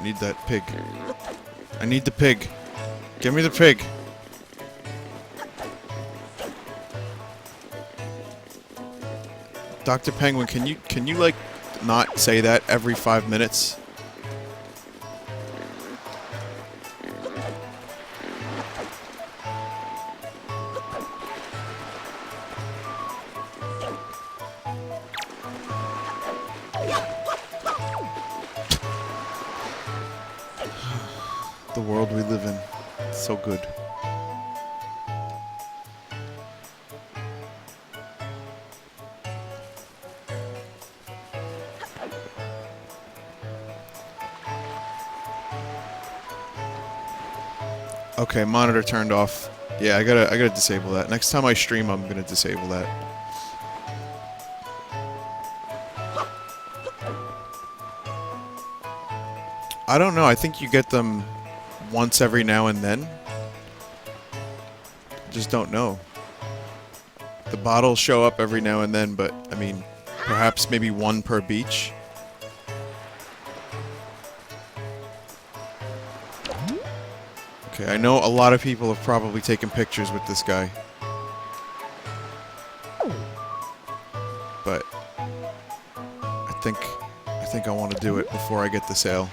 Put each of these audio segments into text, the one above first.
need that pig. I need the pig. Give me the pig. Dr. Penguin, can you like not say that every 5 minutes? The world we live in. It's so good. Okay, monitor turned off. Yeah, I gotta disable that. Next time I stream, I'm gonna disable that. I don't know. I think you get them once every now and then. Just don't know. The bottles show up every now and then, but I mean, perhaps maybe one per beach. Okay, I know a lot of people have probably taken pictures with this guy. But I think I want to do it before I get the sale.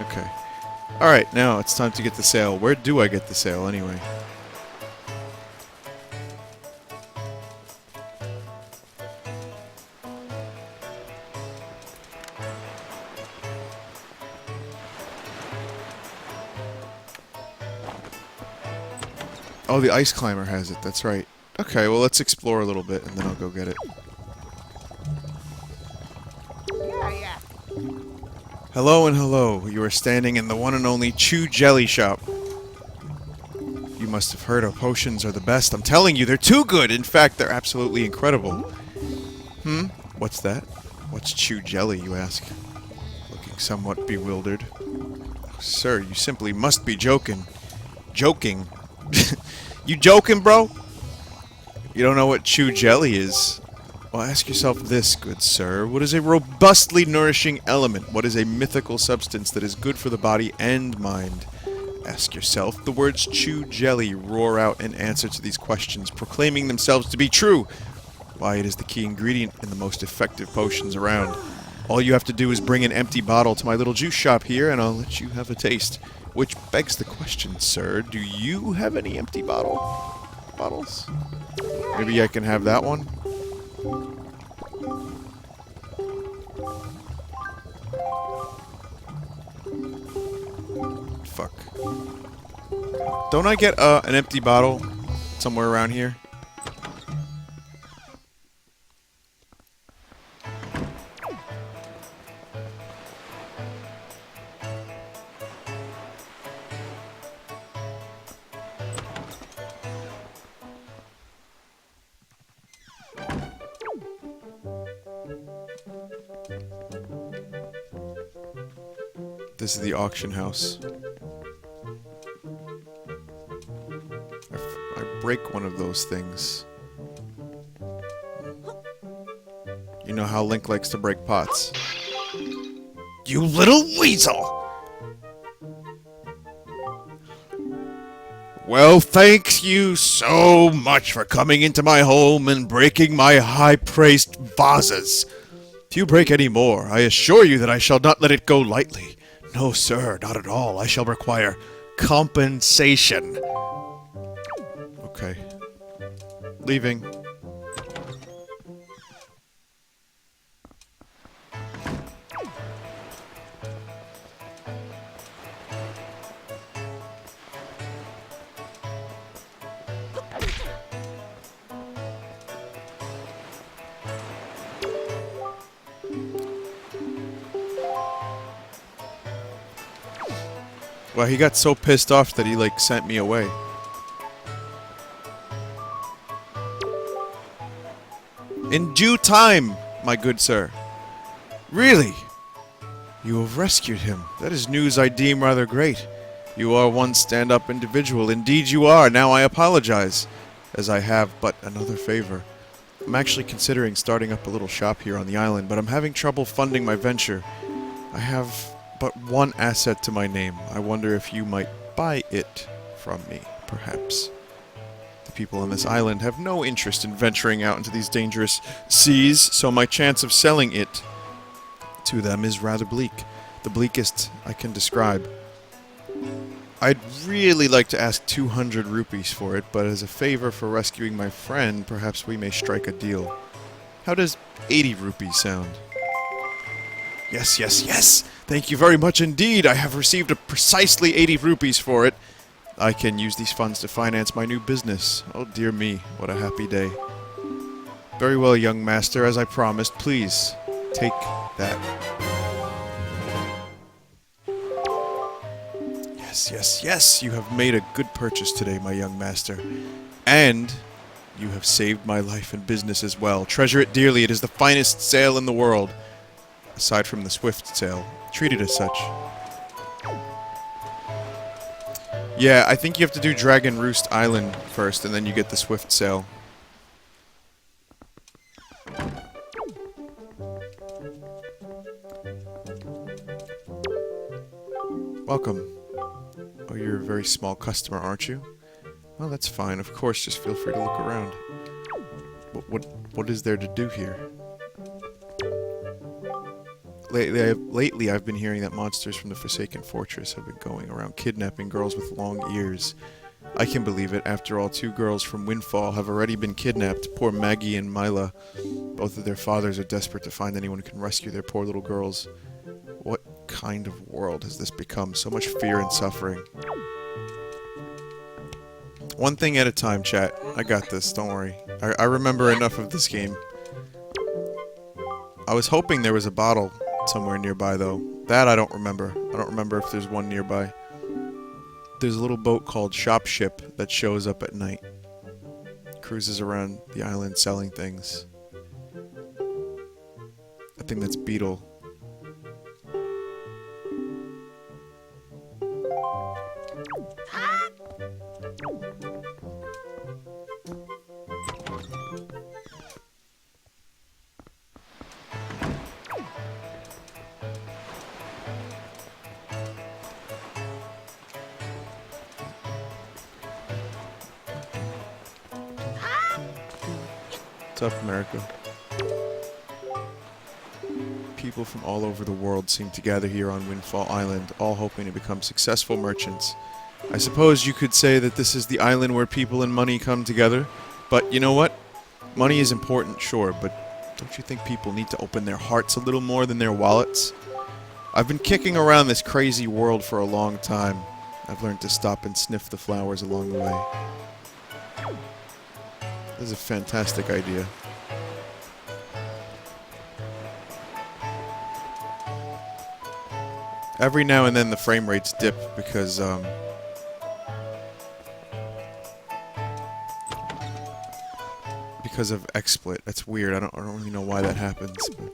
Okay. Alright, now it's time to get the sale. Where do I get the sale, anyway? Oh, the ice climber has it, that's right. Okay, well, let's explore a little bit, and then I'll go get it. Hello and hello. You are standing in the one and only Chew Jelly Shop. You must have heard our potions are the best. I'm telling you, they're too good. In fact, they're absolutely incredible. What's that? What's Chew Jelly, you ask? Looking somewhat bewildered. Oh, sir, you simply must be joking. Joking? You joking, bro? You don't know what Chew Jelly is? Well, ask yourself this, good sir. What is a robustly nourishing element? What is a mythical substance that is good for the body and mind? Ask yourself. The words Chew Jelly roar out in answer to these questions, proclaiming themselves to be true. Why, it is the key ingredient in the most effective potions around. All you have to do is bring an empty bottle to my little juice shop here, and I'll let you have a taste. Which begs the question, sir, do you have any empty bottles? Maybe I can have that one? Fuck. Don't I get an empty bottle somewhere around here? This is the auction house. I break one of those things. You know how Link likes to break pots. You little weasel! Well, thanks you so much for coming into my home and breaking my high-priced vases. If you break any more, I assure you that I shall not let it go lightly. No, sir, not at all. I shall require compensation. Okay. Leaving. Well, he got so pissed off that he, like, sent me away. In due time, my good sir. Really? You have rescued him. That is news I deem rather great. You are one stand-up individual. Indeed you are. Now I apologize, as I have but another favor. I'm actually considering starting up a little shop here on the island, but I'm having trouble funding my venture. I have but one asset to my name. I wonder if you might buy it from me, perhaps. The people on this island have no interest in venturing out into these dangerous seas, so my chance of selling it to them is rather bleak. The bleakest I can describe. I'd really like to ask 200 rupees for it, but as a favor for rescuing my friend, perhaps we may strike a deal. How does 80 rupees sound? Yes, yes, yes! Thank you very much indeed! I have received precisely 80 rupees for it. I can use these funds to finance my new business. Oh dear me, what a happy day. Very well, young master, as I promised, please, take that. Yes, yes, yes! You have made a good purchase today, my young master. And you have saved my life and business as well. Treasure it dearly. It is the finest sale in the world. Aside from the Swift sale. Treat it as such. Yeah, I think you have to do Dragon Roost Island first, and then you get the Swift sale. Welcome. Oh, you're a very small customer, aren't you? Well, that's fine. Of course, just feel free to look around. What is there to do here? Lately, I've been hearing that monsters from the Forsaken Fortress have been going around kidnapping girls with long ears. I can believe it. After all, 2 girls from Windfall have already been kidnapped. Poor Maggie and Mila. Both of their fathers are desperate to find anyone who can rescue their poor little girls. What kind of world has this become? So much fear and suffering. One thing at a time, chat. I got this, don't worry. I remember enough of this game. I was hoping there was a bottle somewhere nearby, though. That I don't remember. I don't remember if there's one nearby. There's a little boat called Shopship that shows up at night. Cruises around the island selling things. I think that's Beetle. What's up, America? People from all over the world seem to gather here on Windfall Island, all hoping to become successful merchants. I suppose you could say that this is the island where people and money come together, but you know what? Money is important, sure, but don't you think people need to open their hearts a little more than their wallets? I've been kicking around this crazy world for a long time. I've learned to stop and sniff the flowers along the way. This is a fantastic idea. Every now and then the frame rates dip because of XSplit. That's weird. I don't really know why that happens. But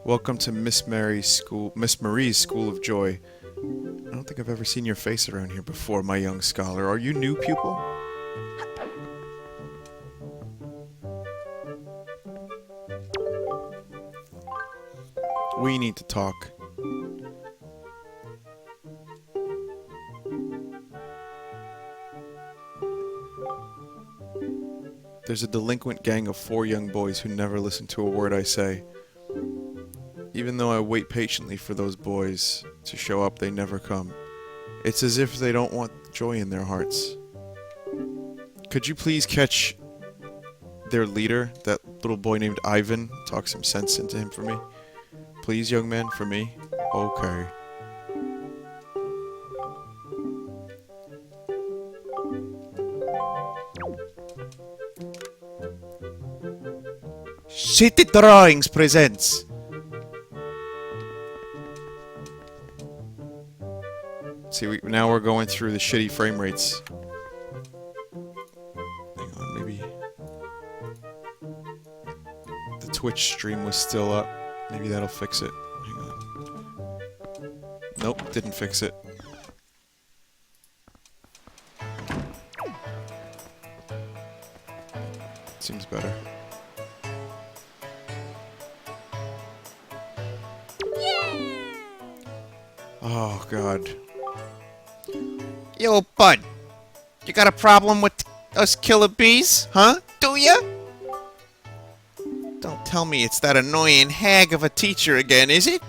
welcome to Miss Marie's School of Joy. I don't think I've ever seen your face around here before, my young scholar. Are you new pupil? We need to talk. There's a delinquent gang of 4 young boys who never listen to a word I say. Even though I wait patiently for those boys to show up, they never come. It's as if they don't want joy in their hearts. Could you please catch their leader, that little boy named Ivan? Talk some sense into him for me. Please, young man, for me? Okay. City Drawings presents Now we're going through the shitty frame rates. Hang on, maybe... The Twitch stream was still up. Maybe that'll fix it. Hang on. Nope, didn't fix it. Seems better. Oh, God. Yo, bud. You got a problem with us killer bees? Huh? Do ya? Don't tell me it's that annoying hag of a teacher again, is it?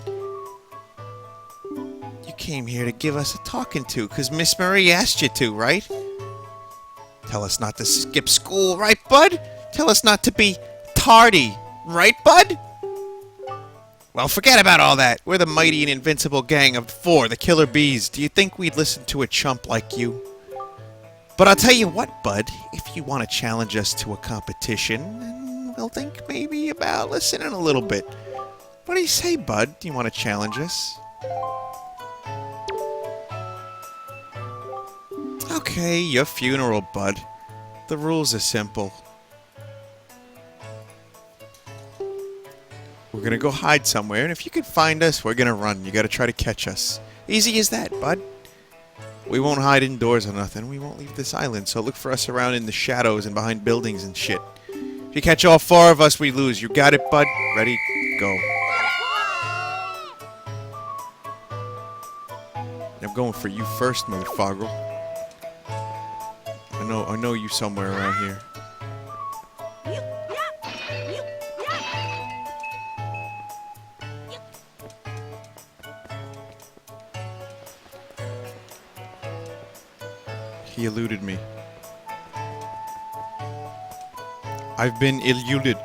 You came here to give us a talking to, 'cause Miss Marie asked you to, right? Tell us not to skip school, right, bud? Tell us not to be tardy, right, bud? Well, forget about all that. We're the mighty and invincible gang of 4, the Killer Bees. Do you think we'd listen to a chump like you? But I'll tell you what, bud. If you want to challenge us to a competition, then we'll think maybe about listening a little bit. What do you say, bud? Do you want to challenge us? Okay, your funeral, bud. The rules are simple. We're gonna go hide somewhere, and if you can find us, we're gonna run. You gotta try to catch us. Easy as that, bud. We won't hide indoors or nothing. We won't leave this island, so look for us around in the shadows and behind buildings and shit. If you catch all 4 of us, we lose. You got it, bud? Ready? Go. I'm going for you first, motherfucker. I know you somewhere around here. He eluded me. I've been eluded.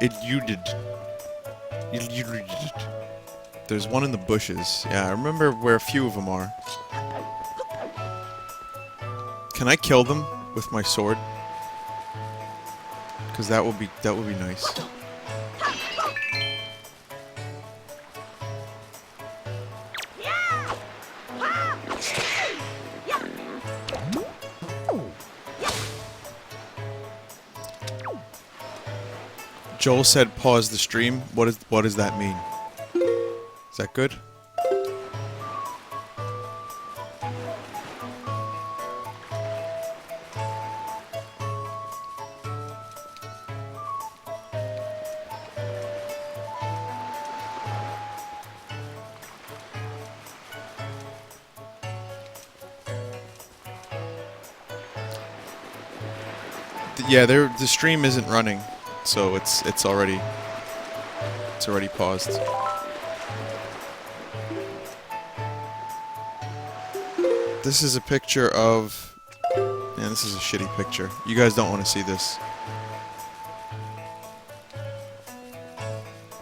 There's one in the bushes. Yeah, I remember where a few of them are. Can I kill them with my sword? Because that would be nice. Joel said pause the stream. What does that mean? Is that good? Yeah, the stream isn't running. So it's already paused. This is a picture of... Yeah, this is a shitty picture. You guys don't want to see this.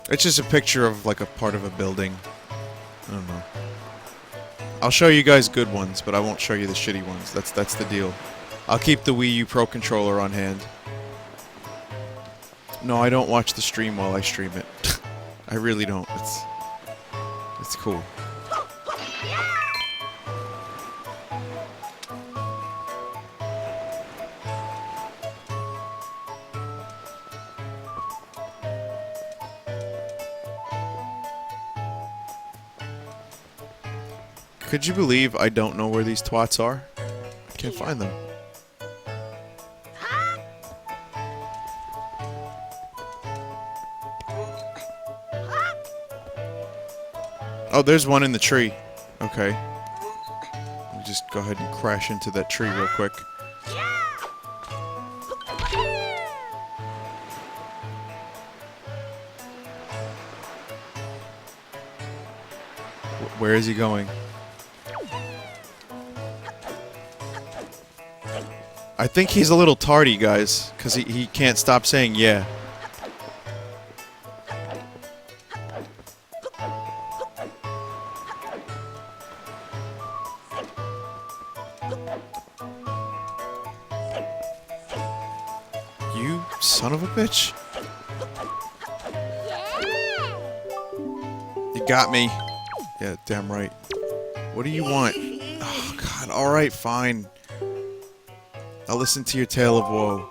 It's just a picture of like a part of a building. I don't know. I'll show you guys good ones, but I won't show you the shitty ones. That's the deal. I'll keep the Wii U Pro controller on hand. No, I don't watch the stream while I stream it. I really don't. It's cool. Could you believe I don't know where these twats are? I can't find them. Oh, there's one in the tree. Okay. Let me just go ahead and crash into that tree real quick. Where is he going? I think he's a little tardy, guys, because he can't stop saying yeah. You son of a bitch. You got me. Yeah, damn right. What do you want? Oh, God. God, alright, fine. I'll listen to your tale of woe.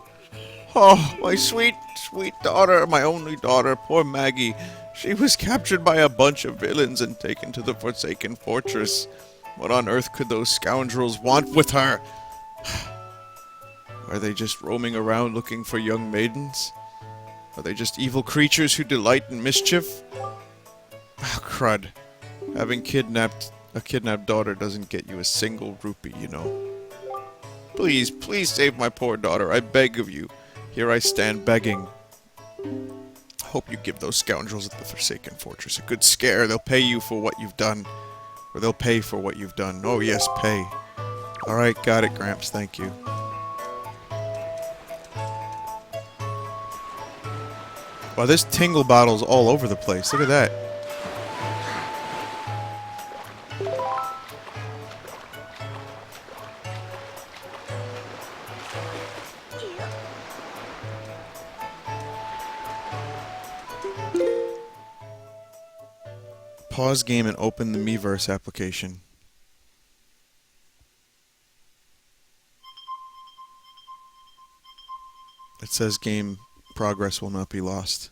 Oh, my sweet, sweet daughter, my only daughter, poor Maggie. She was captured by a bunch of villains and taken to the Forsaken Fortress. What on earth could those scoundrels want with her? Are they just roaming around looking for young maidens? Are they just evil creatures who delight in mischief? Ah, crud. Having a kidnapped daughter doesn't get you a single rupee, you know. Please, please save my poor daughter, I beg of you. Here I stand begging. Hope you give those scoundrels at the Forsaken Fortress a good scare. They'll pay you for what you've done. Or they'll pay for what you've done. Oh yes, pay. Alright, got it, Gramps, thank you. Wow, there's tingle bottles all over the place. Look at that. Pause game and open the Miiverse application. It says game progress will not be lost.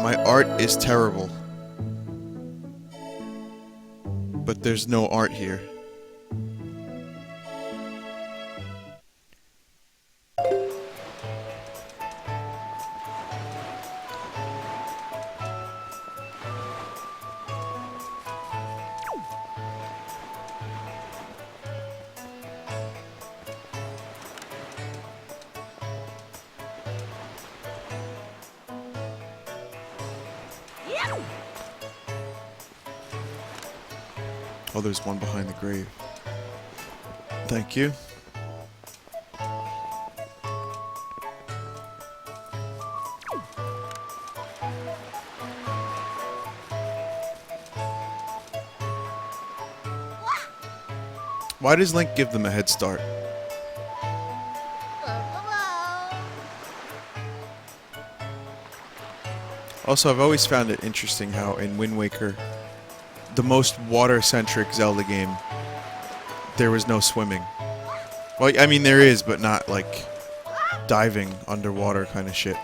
My art is terrible. But there's no art here. Oh, there's one behind the grave. Thank you. Why does Link give them a head start? Also, I've always found it interesting how in Wind Waker, the most water-centric Zelda game, there was no swimming. Well, I mean there is, but not like diving underwater kind of shit.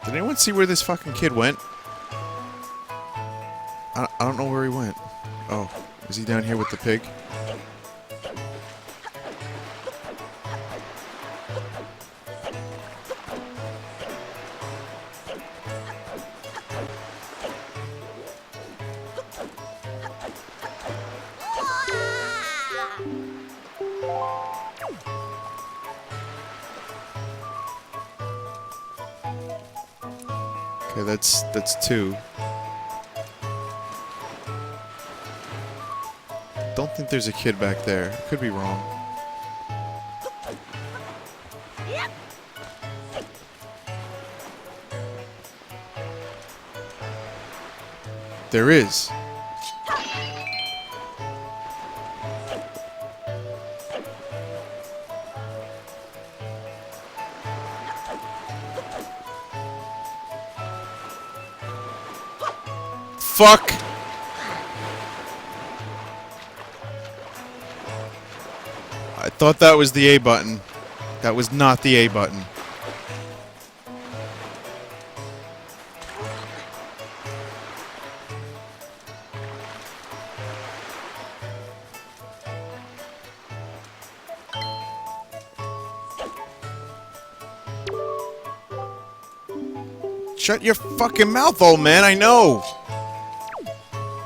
Did anyone see where this fucking kid went? I don't know where he went. Oh, is he down here with the pig? Okay, that's two. Don't think there's a kid back there. I could be wrong. There is. Fuck! I thought that was the A button. That was not the A button. Shut your fucking mouth, old man, I know!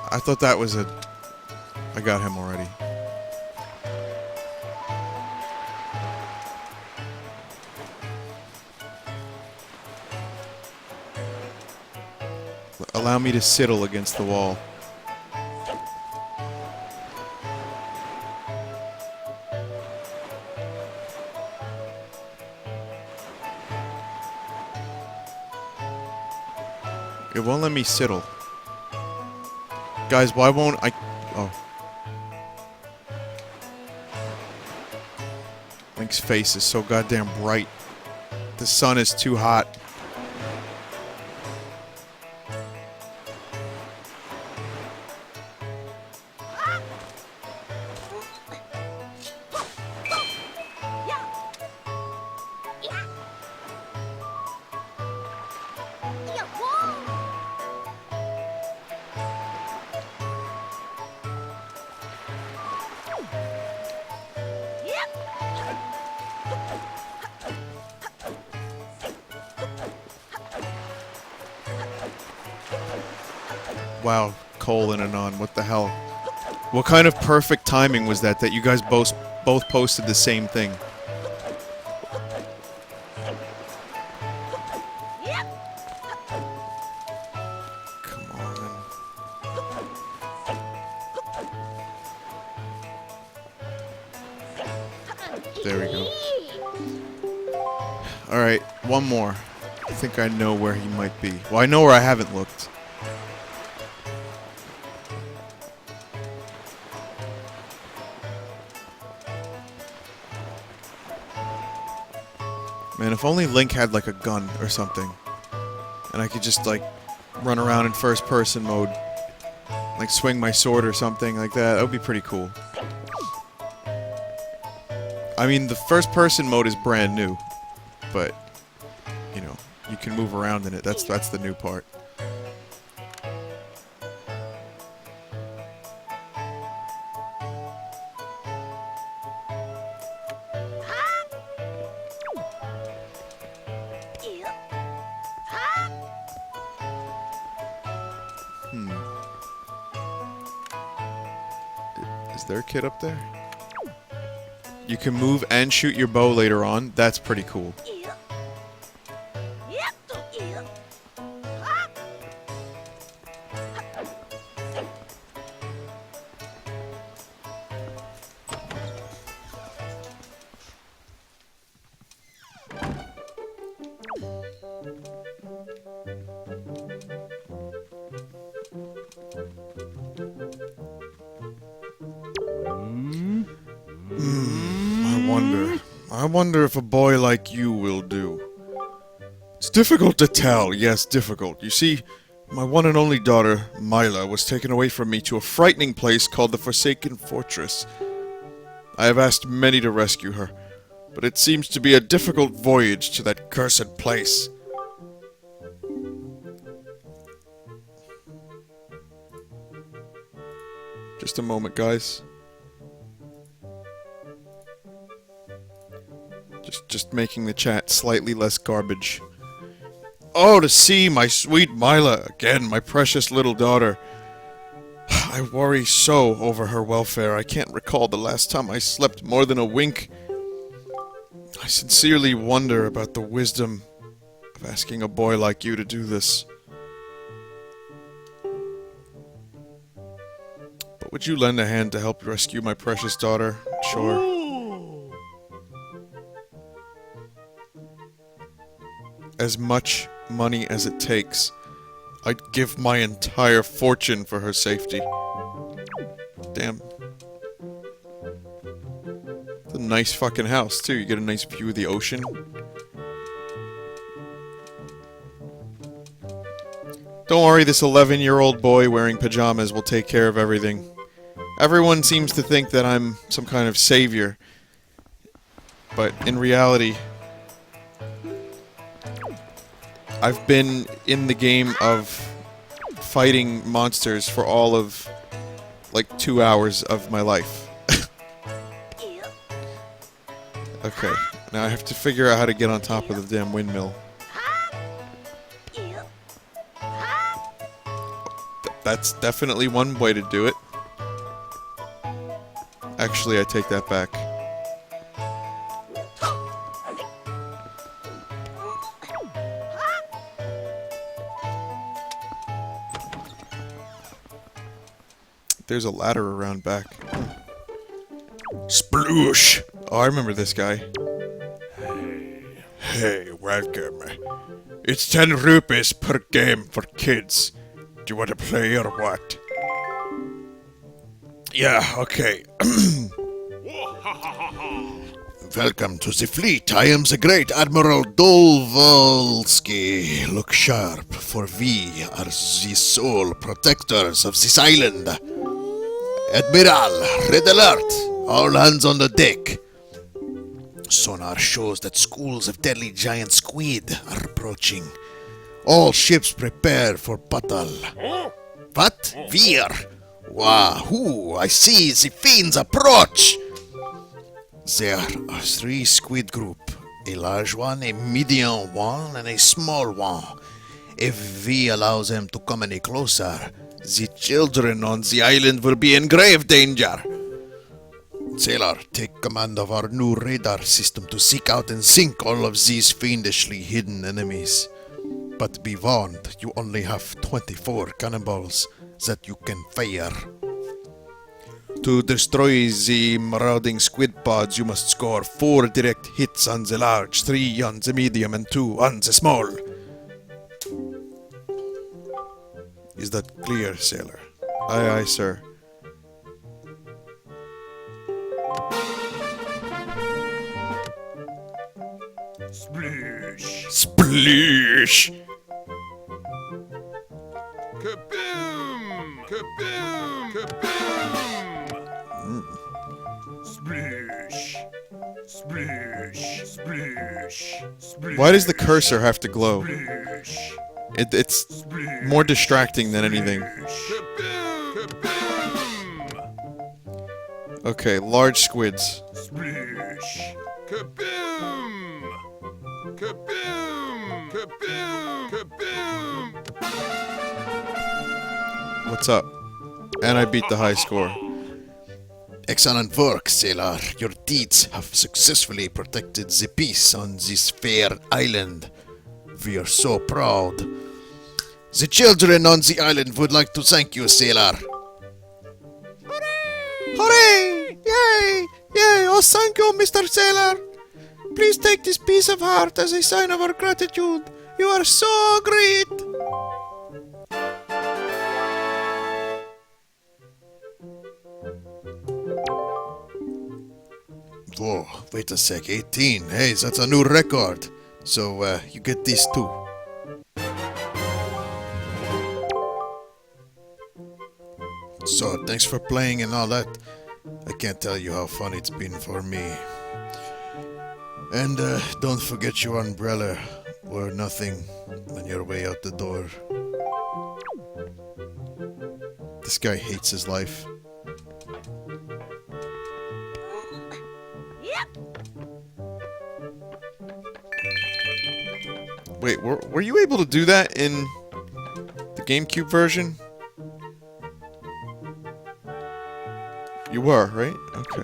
I thought that was a... I got him already. Allow me to sidle against the wall. It won't let me sidle. Guys, why won't I... Oh. Link's face is so goddamn bright. The sun is too hot. wow, colon anon, what the hell? What kind of perfect timing was that you guys both posted the same thing? Come on. There we go. Alright, one more. I think I know where he might be. Well, I know where I haven't looked. Man, if only Link had, like, a gun or something. And I could just, like, run around in first-person mode. Like, swing my sword or something like that. That would be pretty cool. I mean, the first-person mode is brand new. But, you know, you can move around in it. That's the new part. Is there a kid up there? You can move and shoot your bow later on. That's pretty cool. I wonder if a boy like you will do. It's difficult to tell, yes, difficult. You see, my one and only daughter, Mila, was taken away from me to a frightening place called the Forsaken Fortress. I have asked many to rescue her, but it seems to be a difficult voyage to that cursed place. Just a moment, guys. Just making the chat slightly less garbage. Oh, to see my sweet Mila again, my precious little daughter. I worry so over her welfare. I can't recall the last time I slept more than a wink. I sincerely wonder about the wisdom of asking a boy like you to do this. But would you lend a hand to help rescue my precious daughter? Sure. As much money as it takes. I'd give my entire fortune for her safety. Damn. It's a nice fucking house, too. You get a nice view of the ocean. Don't worry, this 11-year-old boy wearing pajamas will take care of everything. Everyone seems to think that I'm some kind of savior. But in reality, I've been in the game of fighting monsters for all of, like, 2 hours of my life. Okay, now I have to figure out how to get on top of the damn windmill. That's definitely one way to do it. Actually, I take that back. There's a ladder around back. Sploosh! Oh, I remember this guy. Hey, welcome. It's 10 rupees per game for kids. Do you want to play or what? Yeah, okay. Welcome to the fleet. I am the great Admiral Dolvolsky. Look sharp, for we are the sole protectors of this island. Admiral, red alert! All hands on the deck. Sonar shows that schools of deadly giant squid are approaching. All ships prepare for battle. What? Where? Wahoo! I see the fiends approach! There are 3 squid groups. A large one, a medium one, and a small one. If we allow them to come any closer, The children on the island will be in grave danger. Sailor, take command of our new radar system to seek out and sink all of these fiendishly hidden enemies. But be warned, you only have 24 cannonballs that you can fire. To destroy the marauding squid pods, you must score 4 direct hits on the large, 3 on the medium, and 2 on the small. Is that clear, sailor? Aye, aye, sir. Splish! Splish! Kaboom! Kaboom! Kaboom! Splish! Splish! Splish! Splish! Why does the cursor have to glow? Splish! It's more distracting than anything. Kaboom! Kaboom! Okay, large squids. Splish! Kaboom! Kaboom! Kaboom! Kaboom! What's up? And I beat the high score. Excellent work, sailor. Your deeds have successfully protected the peace on this fair island. We are so proud. The children on the island would like to thank you, sailor. Hooray! Yay! Yay! Oh, thank you, Mr. Sailor. Please take this piece of heart as a sign of our gratitude. You are so great! Whoa, wait a sec, 18. Hey, that's a new record. So, you get these too. So, thanks for playing and all that. I can't tell you how fun it's been for me. And, don't forget your umbrella or nothing on your way out the door. This guy hates his life. Wait, were you able to do that in the GameCube version? You were, right? Okay.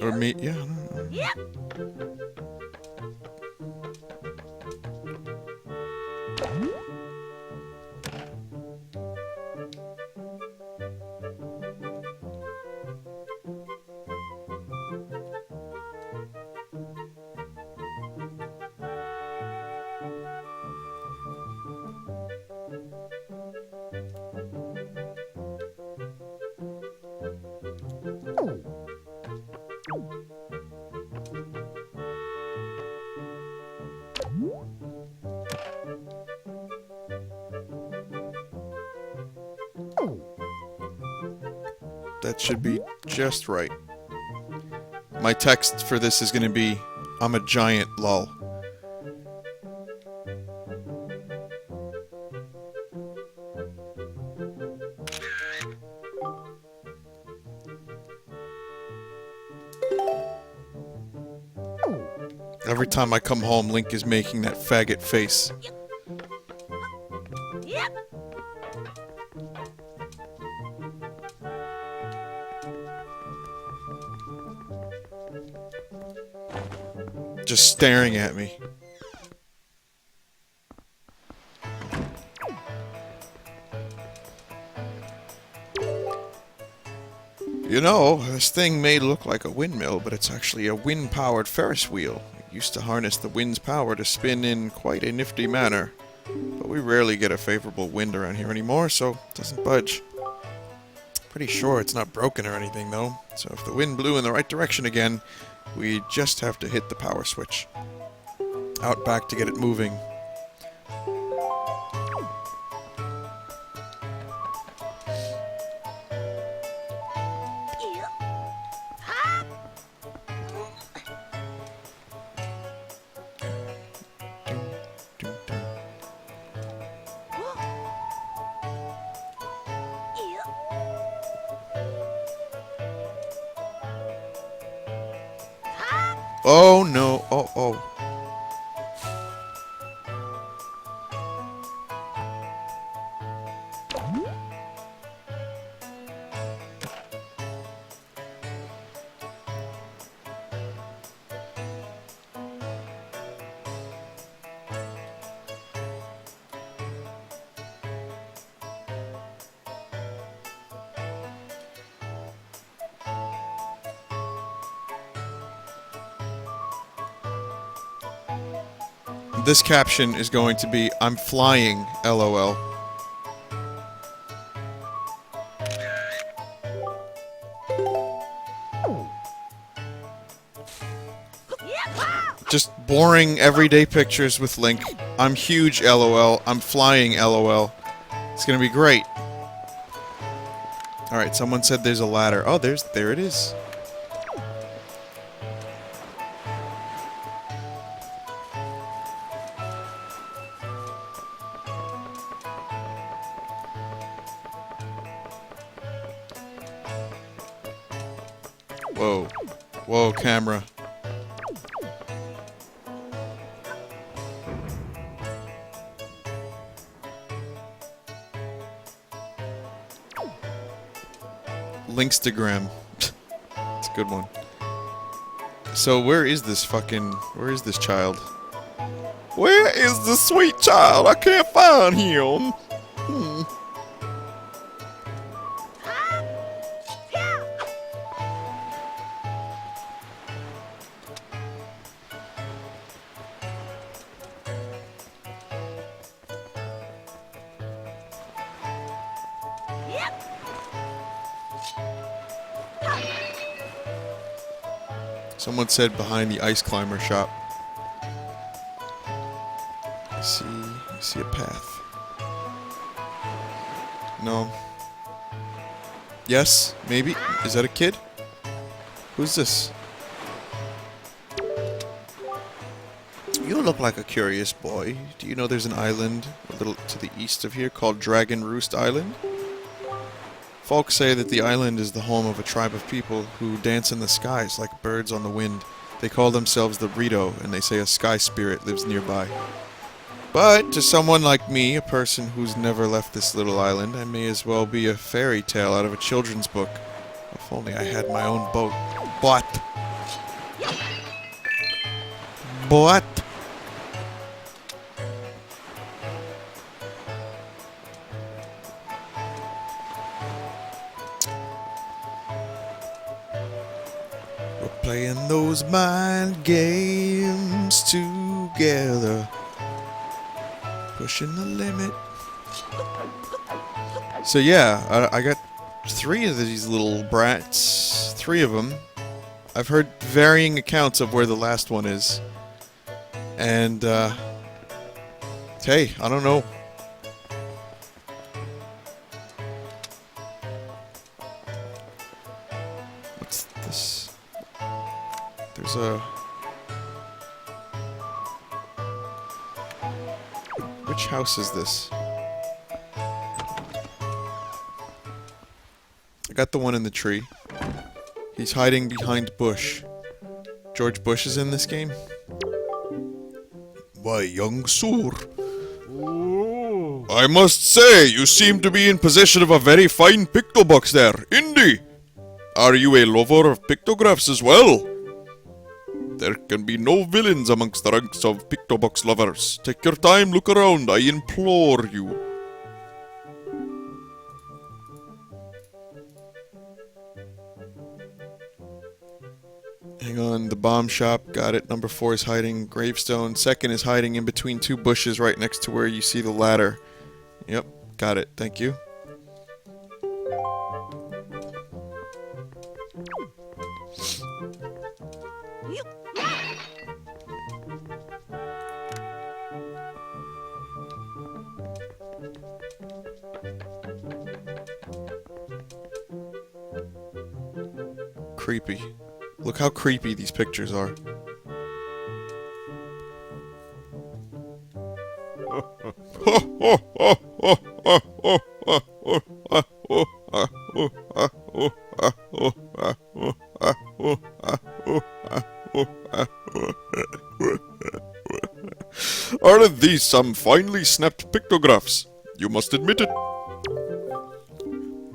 Or me, yeah. I don't know. That should be just right. My text for this is going to be, I'm a giant, lol. Every time I come home, Link is making that faggot face. Just staring at me. You know, this thing may look like a windmill, but it's actually a wind-powered Ferris wheel. It used to harness the wind's power to spin in quite a nifty manner. But we rarely get a favorable wind around here anymore, so it doesn't budge. Pretty sure it's not broken or anything, though. So if the wind blew in the right direction again, we just have to hit the power switch. Out back to get it moving. Oh no, oh. And this caption is going to be, I'm flying, LOL. Just boring, everyday pictures with Link. I'm huge, LOL. I'm flying, LOL. It's gonna be great. Alright, someone said there's a ladder. Oh, there it is. Whoa. Whoa, camera. Linkstagram. It's a good one. So where is this child? Where is the sweet child? I can't find him. Someone said behind the ice climber shop. I see a path. No. Yes? Maybe? Is that a kid? Who's this? You look like a curious boy. Do you know there's an island a little to the east of here called Dragon Roost Island? Folks say that the island is the home of a tribe of people who dance in the skies like birds on the wind. They call themselves the Rito, and they say a sky spirit lives nearby. But to someone like me, a person who's never left this little island, I may as well be a fairy tale out of a children's book. If only I had my own boat. But... playing those mind games together, pushing the limit. So yeah, I got 3 of these little brats. 3 of them. I've heard varying accounts of where the last one is. And, hey, I don't know. What's this? There's a... Which house is this? I got the one in the tree. He's hiding behind Bush. George Bush is in this game? Why, young sir, I must say, you seem to be in possession of a very fine pictobox there, Indy. Are you a lover of pictographs as well? There can be no villains amongst the ranks of pictobox lovers. Take your time, look around, I implore you. Hang on, the bomb shop, got it. Number 4 is hiding gravestone. Second is hiding in between 2 bushes right next to where you see the ladder. Yep, got it. Thank you. Creepy. Look how creepy these pictures are. Aren't these some finely snapped pictographs? You must admit it.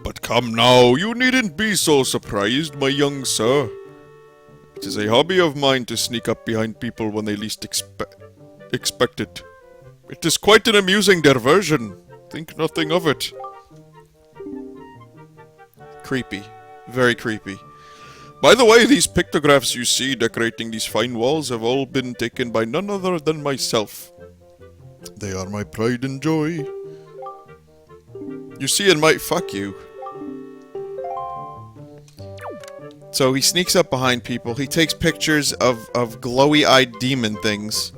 But come now, you needn't be so surprised, my young sir. It is a hobby of mine to sneak up behind people when they least expect it. It is quite an amusing diversion. Think nothing of it. Creepy. Very creepy. By the way, these pictographs you see decorating these fine walls have all been taken by none other than myself. They are my pride and joy. You see it might fuck you. So he sneaks up behind people. He takes pictures of glowy-eyed demon things.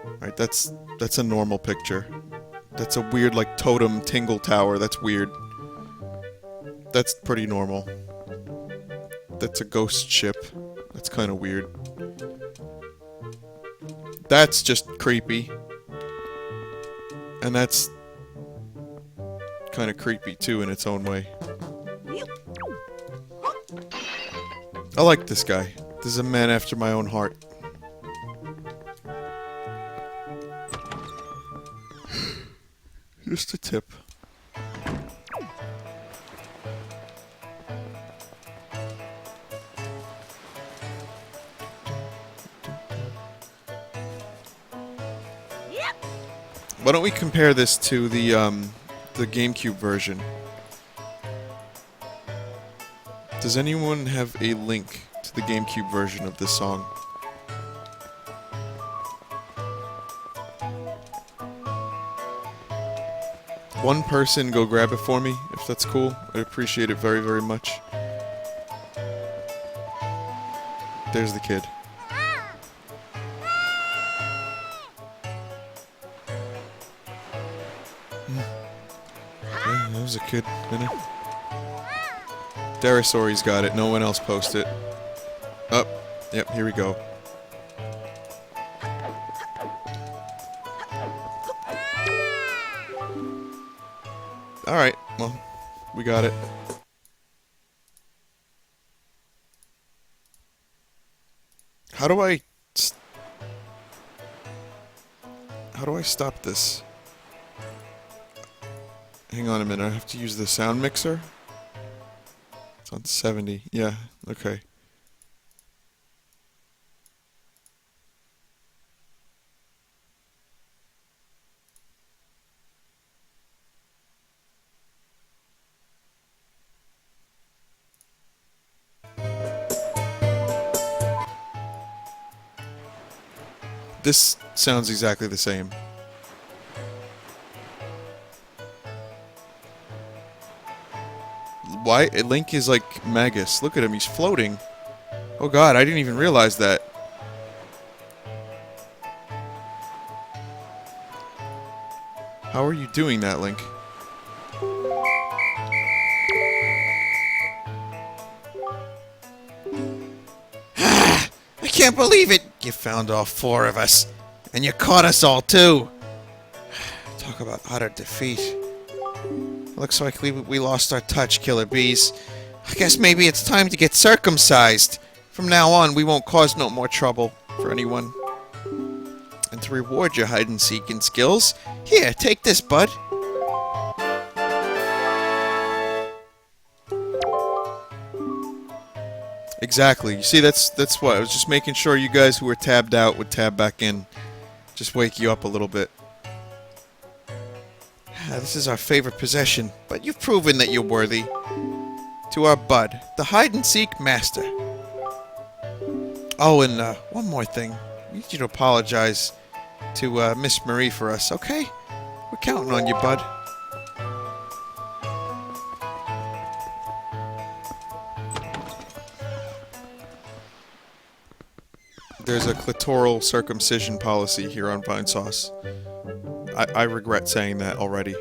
Alright, that's a normal picture. That's a weird, like, totem tingle tower. That's weird. That's pretty normal. That's a ghost ship. That's kind of weird. That's just creepy. And that's kind of creepy, too, in its own way. I like this guy. This is a man after my own heart. Just a tip. Why don't we compare this to the GameCube version? Does anyone have a link to the GameCube version of this song? One person go grab it for me, if that's cool. I'd appreciate it very, very much. There's the kid. Yeah, that was a kid, Vinny. Darasauri's got it. No one else post it. Oh, yep, here we go. Alright, well, we got it. How do I stop this? Hang on a minute, I have to use the sound mixer? It's on 70. Yeah, okay. This sounds exactly the same. Why? Link is like Magus. Look at him, he's floating. Oh god, I didn't even realize that. How are you doing that, Link? I can't believe it! You found all four of us. And you caught us all, too. Talk about utter defeat. Looks like we lost our touch, Killer Bees. I guess maybe it's time to get circumcised. From now on, we won't cause no more trouble for anyone. And to reward your hide-and-seeking skills, here, take this, bud. Exactly. You see, that's what. I was just making sure you guys who were tabbed out would tab back in. Just wake you up a little bit. This is our favorite possession, but you've proven that you're worthy. To our bud, the hide-and-seek master. Oh, and one more thing. I need you to apologize to Miss Marie for us, okay? We're counting on you, bud. There's a clitoral circumcision policy here on Vinesauce. I regret saying that already.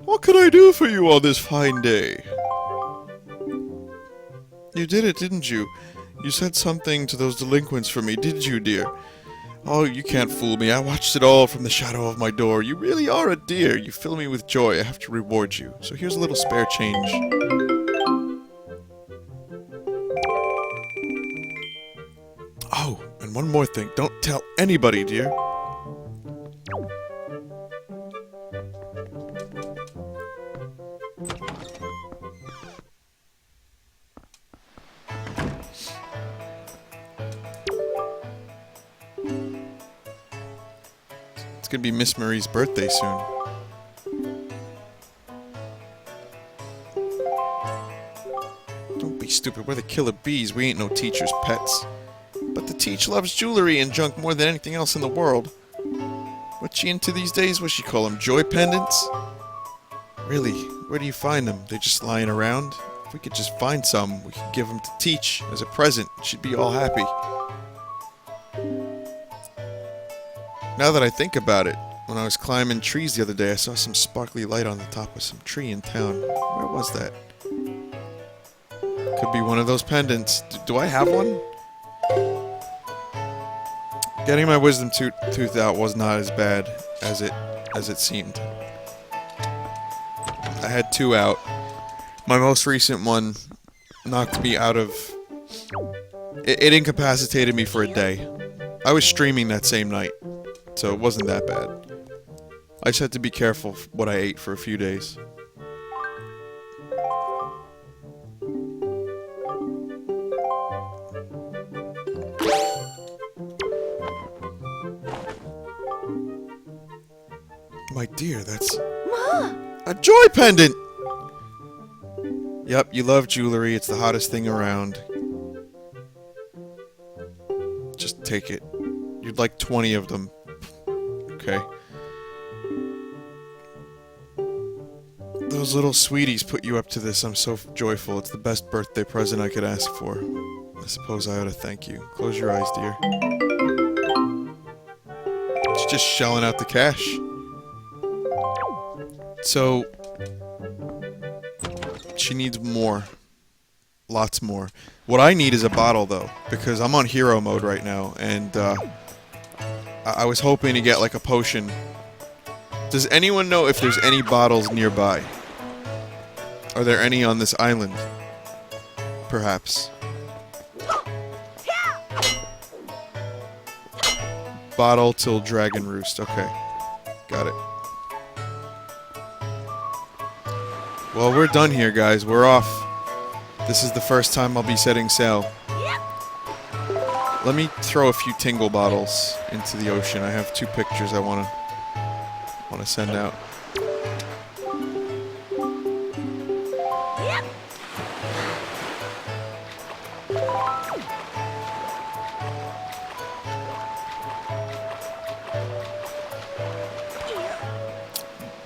What can I do for you on this fine day? You did it, didn't you? You said something to those delinquents for me, did you, dear? Oh, you can't fool me. I watched it all from the shadow of my door. You really are a dear. You fill me with joy. I have to reward you. So here's a little spare change. Oh, and one more thing. Don't tell anybody, dear. It's gonna be Miss Marie's birthday soon. Don't stupid. We're the killer bees. We ain't no teacher's pets. But the teach loves jewelry and junk more than anything else in the world. What's she into these days? What's she call them? Joy pendants? Really? Where do you find them? They're just lying around? If we could just find some, we could give them to Teach as a present. She'd be all happy. Now that I think about it, when I was climbing trees the other day, I saw some sparkly light on the top of some tree in town. Where was that? Could be one of those pendants. Do I have one? Getting my wisdom tooth out was not as bad as it seemed. I had 2 out. My most recent one knocked me out of... It incapacitated me for a day. I was streaming that same night, so it wasn't that bad. I just had to be careful what I ate for a few days. My dear, that's... a joy pendant! Yep, you love jewelry. It's the hottest thing around. Just take it. You'd like 20 of them. Okay. Those little sweeties put you up to this. I'm so joyful. It's the best birthday present I could ask for. I suppose I ought to thank you. Close your eyes, dear. She's just shelling out the cash. So... she needs more. Lots more. What I need is a bottle, though, because I'm on hero mode right now, and I was hoping to get, like, a potion. Does anyone know if there's any bottles nearby? Are there any on this island? Perhaps. Bottle till Dragon Roost. Okay. Got it. Well, we're done here, guys. We're off. This is the first time I'll be setting sail. Let me throw a few tingle bottles into the ocean. I have 2 pictures I want to send out.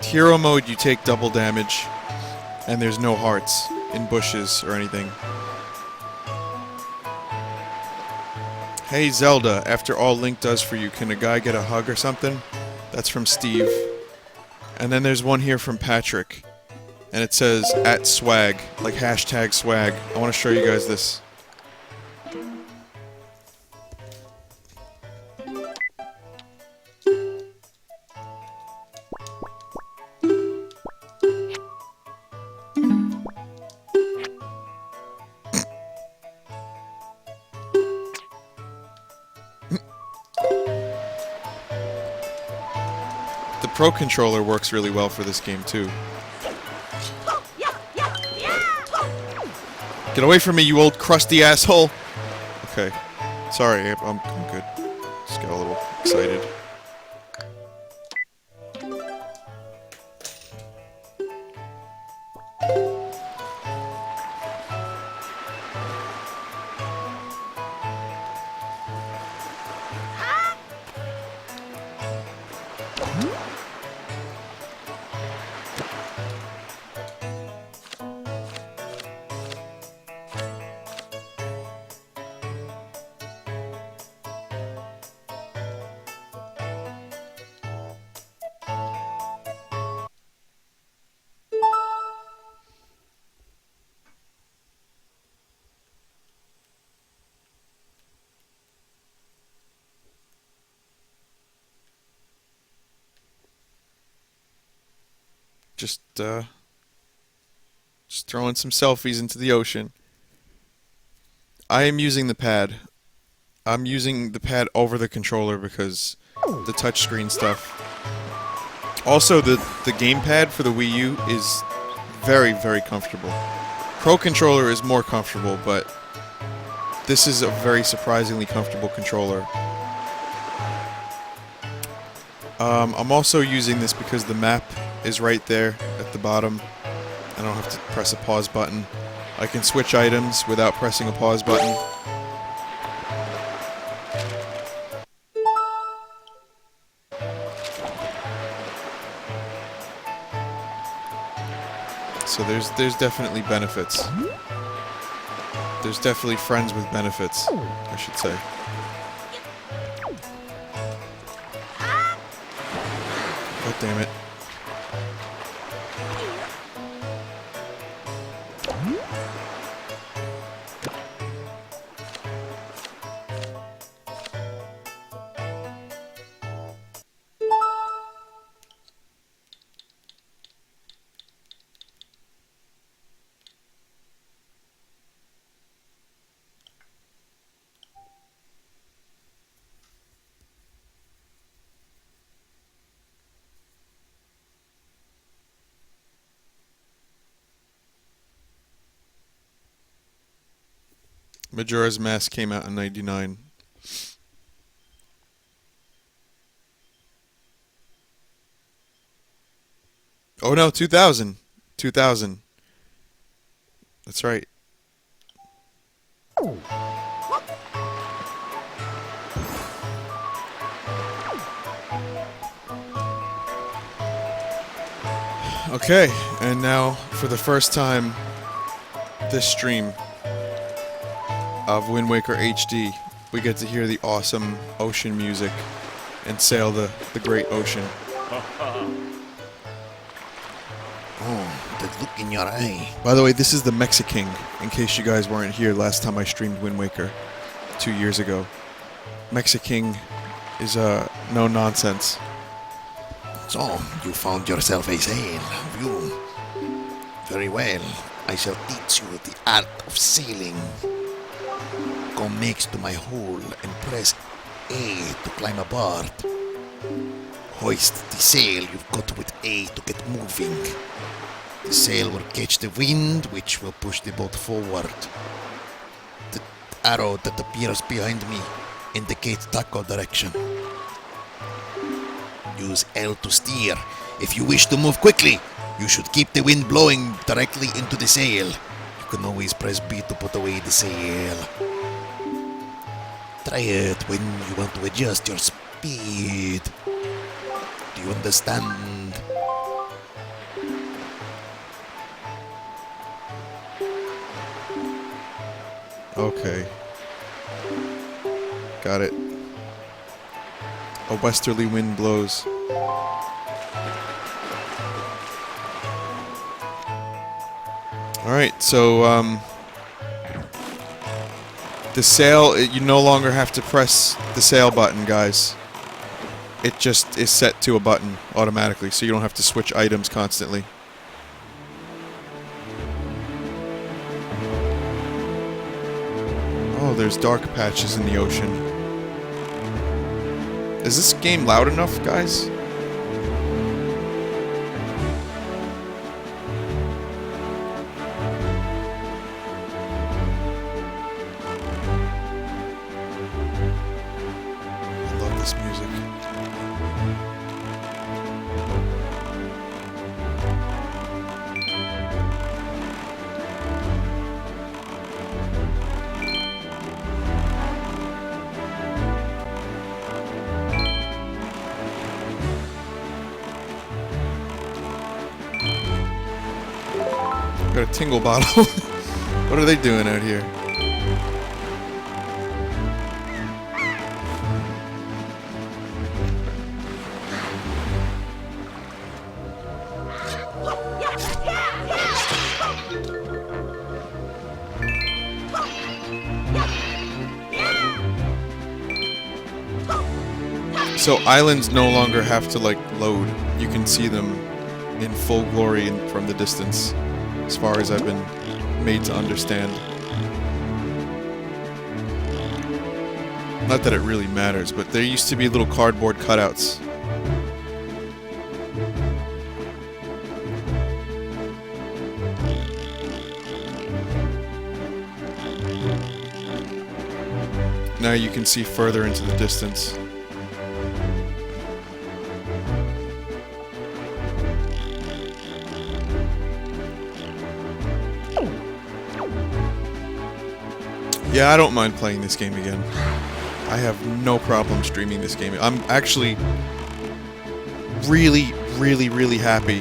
Hero mode, you take double damage. And there's no hearts in bushes or anything. Hey Zelda, after all Link does for you, can a guy get a hug or something? That's from Steve. And then there's one here from Patrick. And it says, @swag, like hashtag swag. I want to show you guys this. The Pro Controller works really well for this game, too. Get away from me, you old crusty asshole! Okay. Sorry, I'm good. Just got a little excited. Just throwing some selfies into the ocean. I am using the pad. I'm using the pad over the controller because the touchscreen stuff. Also, the gamepad for the Wii U is very, very comfortable. Pro Controller is more comfortable, but this is a very surprisingly comfortable controller. I'm also using this because the map is right there at the bottom. I don't have to press a pause button. I can switch items without pressing a pause button. So there's definitely benefits. There's definitely friends with benefits, I should say. God damn it. Majora's Mask came out in '99. Oh no, 2000. 2000. That's right. Okay, and now for the first time this stream of Wind Waker HD, we get to hear the awesome ocean music and sail the great ocean. Oh, that look in your eye. By the way, this is the Mexiking, in case you guys weren't here last time I streamed Wind Waker 2 years ago. Mexiking is no nonsense. So, you found yourself a sail, have you? Very well. I shall teach you the art of sailing. Go next to my hole and press A to climb aboard. Hoist the sail you've got with A to get moving. The sail will catch the wind, which will push the boat forward. The arrow that appears behind me indicates taco direction. Use L to steer. If you wish to move quickly, you should keep the wind blowing directly into the sail. You can always press B to put away the sail. Try it when you want to adjust your speed. Do you understand? Okay. Got it. A westerly wind blows. Alright, so, the sail, you no longer have to press the sail button, guys. It just is set to a button automatically, so you don't have to switch items constantly. Oh, there's dark patches in the ocean. Is this game loud enough, guys? I love this music. Got a tingle bottle. What are they doing out here? So islands no longer have to like load. You can see them in full glory from the distance, as far as I've been made to understand. Not that it really matters, but there used to be little cardboard cutouts. Now you can see further into the distance. Yeah, I don't mind playing this game again. I have no problem streaming this game. I'm actually really, really, really happy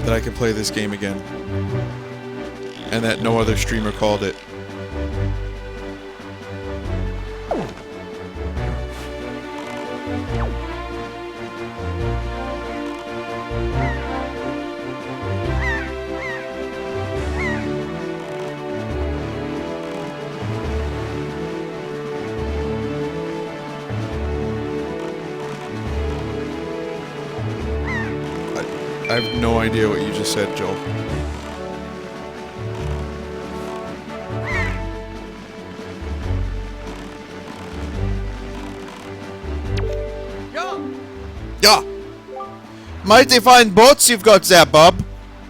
that I can play this game again. And that no other streamer called it. I have no idea what you just said, Joel. Yeah. Mighty fine boats you've got there, Bob.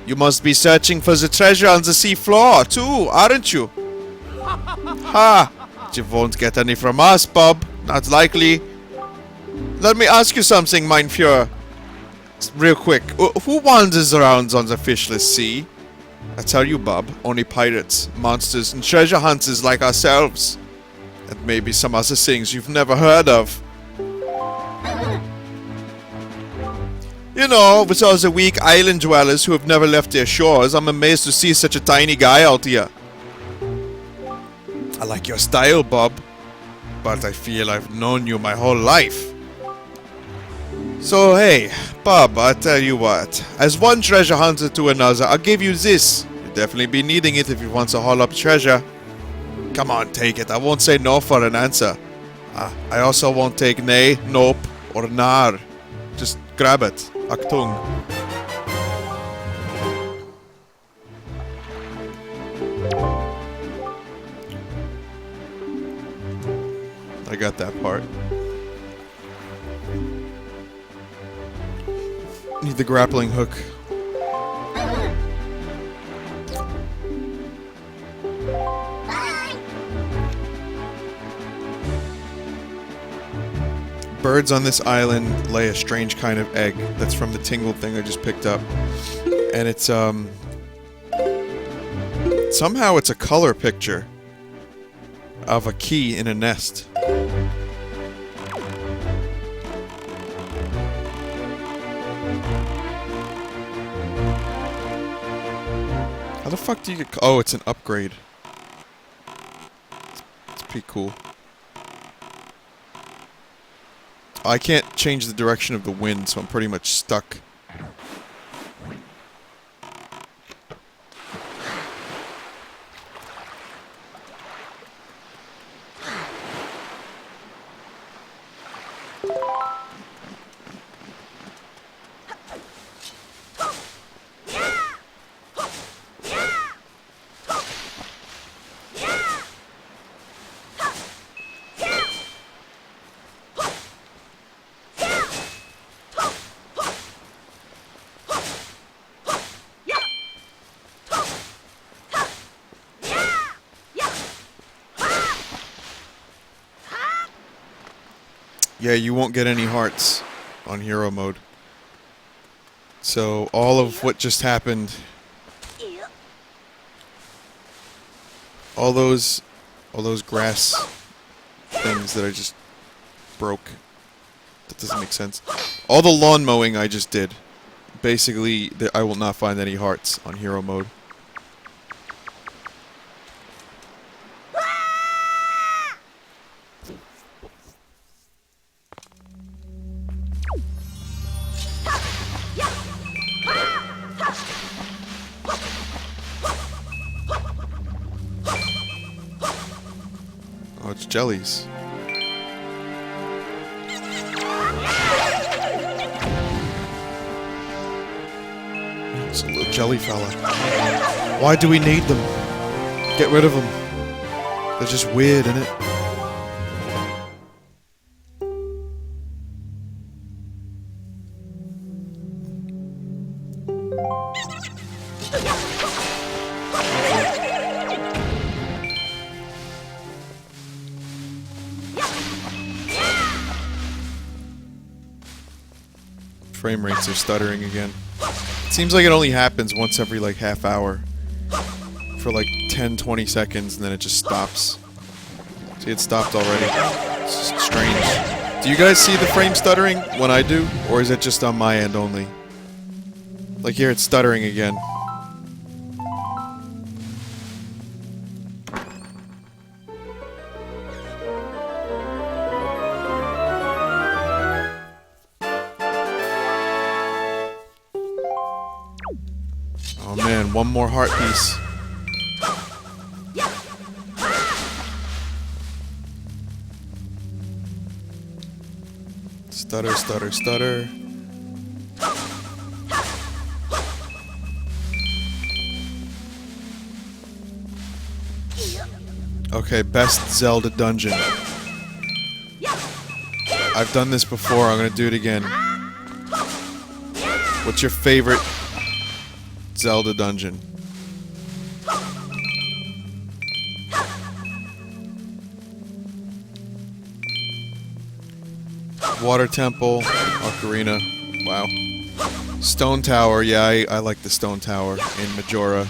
You must be searching for the treasure on the sea floor, too, aren't you? Ha! You won't get any from us, Bob. Not likely. Let me ask you something, mein Führer. Real quick, who wanders around on the fishless sea? I tell you, Bob, only pirates, monsters, and treasure hunters like ourselves. And maybe some other things you've never heard of. You know, with all the weak island dwellers who have never left their shores, I'm amazed to see such a tiny guy out here. I like your style, Bob, but I feel I've known you my whole life. So hey, Bob, I'll tell you what. As one treasure hunter to another, I'll give you this. You'll definitely be needing it if you want to haul up treasure. Come on, take it. I won't say no for an answer. I also won't take nay, nope, or nar. Just grab it. Achtung. I got that part. Need the grappling hook. Birds on this island lay a strange kind of egg. That's from the tingle thing I just picked up. And it's, somehow it's a color picture of a key in a nest. How the fuck do you get... Oh, it's an upgrade. It's pretty cool. I can't change the direction of the wind, so I'm pretty much stuck. Yeah, you won't get any hearts on hero mode. So all of what just happened, all those grass things that I just broke, that doesn't make sense. All the lawn mowing I just did, basically I will not find any hearts on hero mode. Oh, it's jellies. It's a little jelly fella. Why do we need them? Get rid of them. They're just weird, innit? Frame rates are stuttering again. It seems like it only happens once every like half hour for like 10-20 seconds and then it just stops. See, it stopped already. It's just strange. Do you guys see the frame stuttering when I do? Or is it just on my end only? Like here, it's stuttering again. Oh man, one more heart piece. Stutter, stutter, stutter. Okay, best Zelda dungeon. I've done this before, I'm gonna do it again. What's your favorite Zelda dungeon? Water Temple, Ocarina, wow. Stone Tower, yeah, I like the Stone Tower in Majora.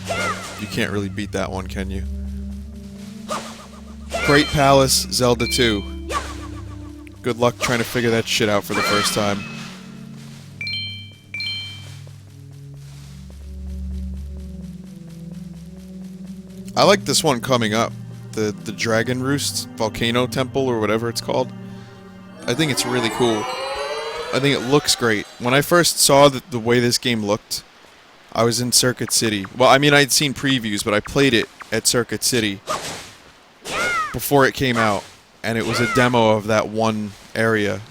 You can't really beat that one, can you? Great Palace, Zelda 2. Good luck trying to figure that shit out for the first time. I like this one coming up. The Dragon Roost Volcano Temple, or whatever it's called. I think it's really cool. I think it looks great. When I first saw the way this game looked, I was in Circuit City. Well, I mean, I'd seen previews, but I played it at Circuit City before it came out, and it was a demo of that one area,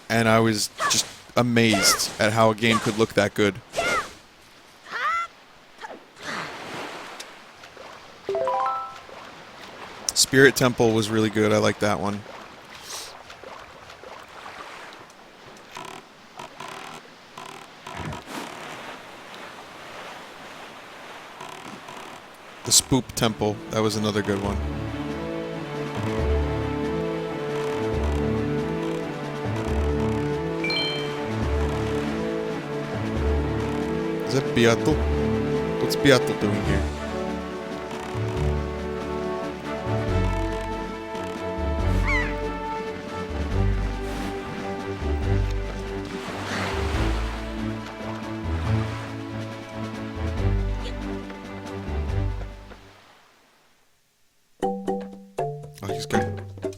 and I was just amazed at how a game could look that good. Spirit Temple was really good. I like that one. The Spoop Temple, that was another good one. Is that Beatle? What's Beatle doing here?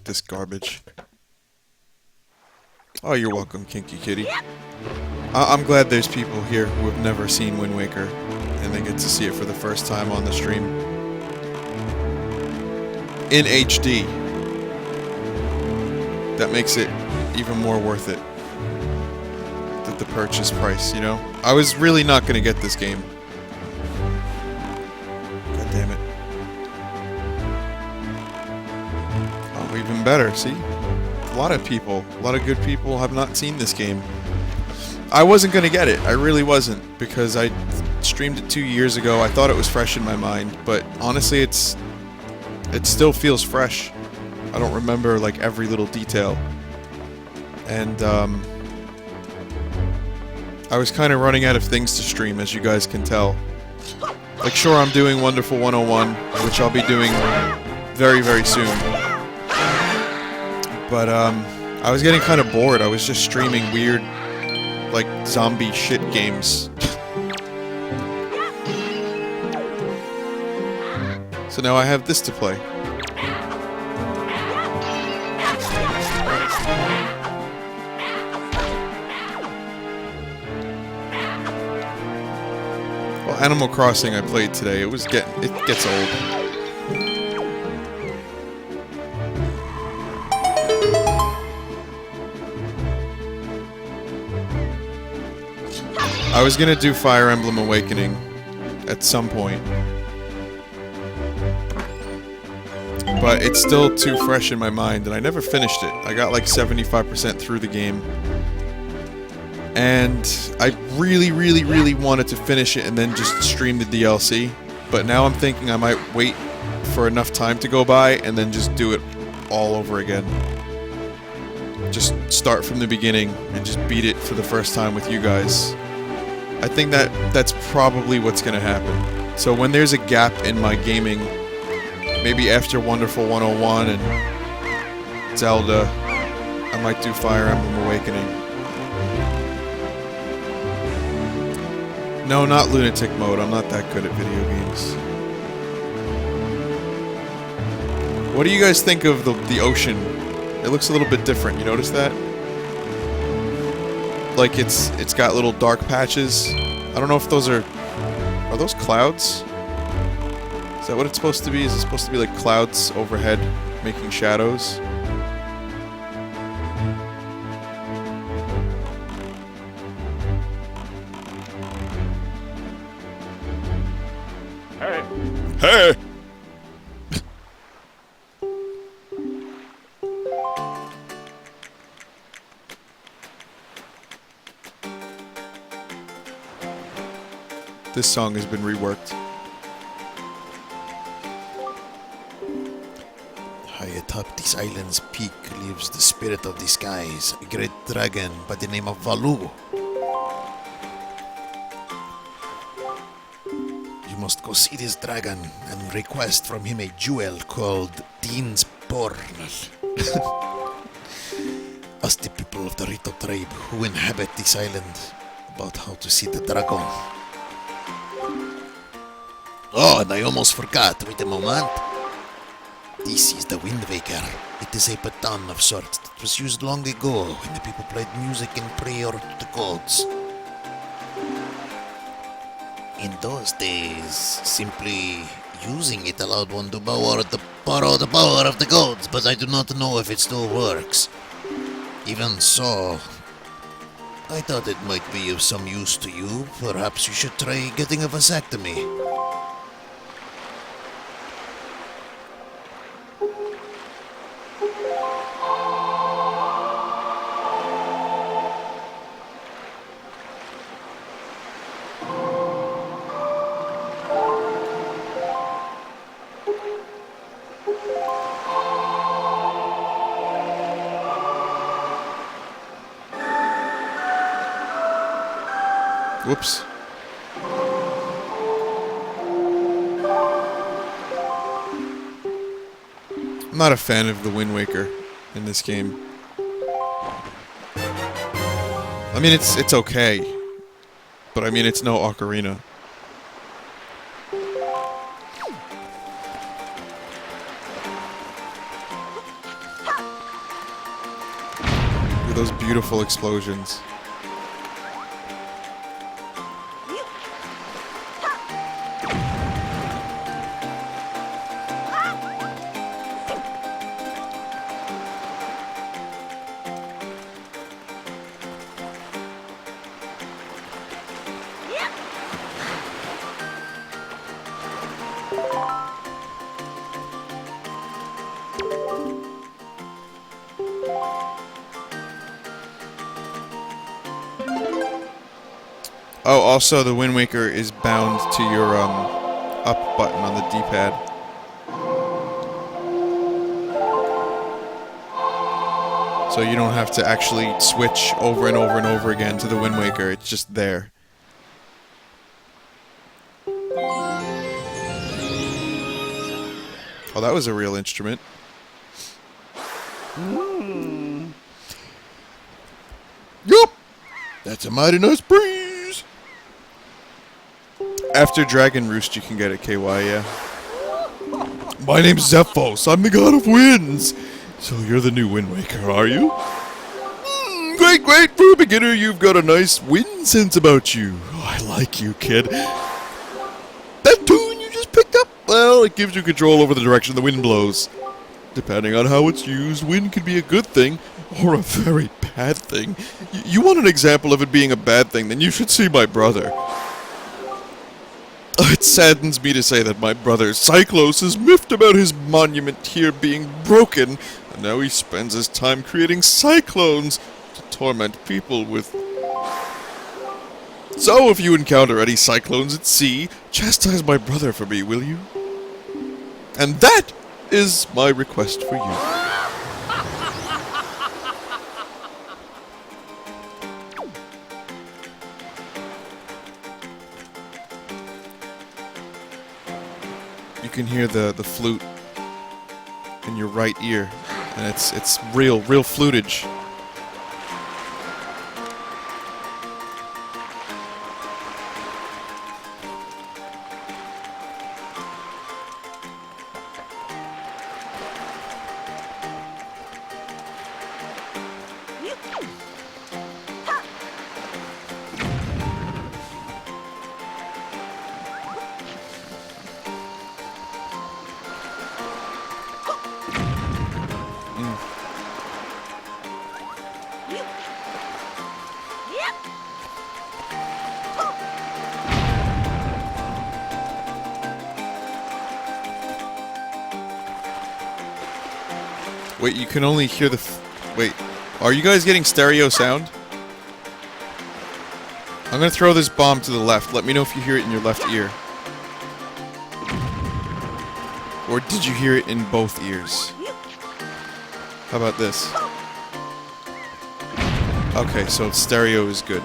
This garbage. Oh, you're welcome, Kinky Kitty. I'm glad there's people here who have never seen Wind Waker, and they get to see it for the first time on the stream. In HD. That makes it even more worth it. The purchase price, you know? I was really not going to get this game. God damn it. Even better, see? A lot of people, a lot of good people have not seen this game. I wasn't gonna get it, I really wasn't, because I streamed it 2 years ago. I thought it was fresh in my mind, but honestly it still feels fresh. I don't remember like every little detail. And I was kind of running out of things to stream, as you guys can tell. Like, sure, I'm doing Wonderful 101, which I'll be doing very, very soon. But, I was getting kind of bored. I was just streaming weird, like, zombie shit games. So now I have this to play. Well, Animal Crossing I played today. It gets old. I was gonna do Fire Emblem Awakening at some point, but it's still too fresh in my mind, and I never finished it. I got like 75% through the game, and I really, really, really wanted to finish it and then just stream the DLC, but now I'm thinking I might wait for enough time to go by and then just do it all over again. Just start from the beginning and just beat it for the first time with you guys. I think that's probably what's gonna happen. So when there's a gap in my gaming, maybe after Wonderful 101 and Zelda, I might do Fire Emblem Awakening. No, not Lunatic Mode. I'm not that good at video games. What do you guys think of the ocean? It looks a little bit different. You notice that? Like it's got little dark patches. I don't know if those are those clouds? Is that what it's supposed to be? Is it supposed to be like clouds overhead making shadows? Hey! This song has been reworked. High atop this island's peak lives the spirit of the skies, a great dragon by the name of Valu. You must go see this dragon and request from him a jewel called Dean's Portal. Ask the people of the Rito tribe who inhabit this island about how to see the dragon. Oh, and I almost forgot. Wait a moment. This is the Wind Waker. It is a baton of sorts that was used long ago when the people played music in prayer to the gods. In those days, simply using it allowed one to borrow the power of the gods, but I do not know if it still works. Even so, I thought it might be of some use to you. Perhaps you should try getting a vasectomy. Whoops. I'm not a fan of the Wind Waker in this game. I mean, it's okay, but I mean, it's no Ocarina. With those beautiful explosions. Oh, also the Wind Waker is bound to your up button on the D-pad. So you don't have to actually switch over and over and over again to the Wind Waker, it's just there. Oh, that was a real instrument. Yup! That's a mighty nice breeze! After Dragon Roost you can get it, KY, yeah. My name's Zephos, I'm the god of winds! So you're the new Wind Waker, are you? Great, great! For a beginner, you've got a nice wind sense about you. Oh, I like you, kid. That tune you just picked up? Well, it gives you control over the direction the wind blows. Depending on how it's used, wind can be a good thing or a very bad thing. You want an example of it being a bad thing, then you should see my brother. It saddens me to say that my brother Cyclos is miffed about his monument here being broken, and now he spends his time creating cyclones to torment people with. So if you encounter any cyclones at sea, chastise my brother for me, will you? And that is my request for you. can hear the flute in your right ear, and it's real flutage. Wait, you can only hear the... Wait, are you guys getting stereo sound? I'm gonna throw this bomb to the left. Let me know if you hear it in your left ear. Or did you hear it in both ears? How about this? Okay, so stereo is good.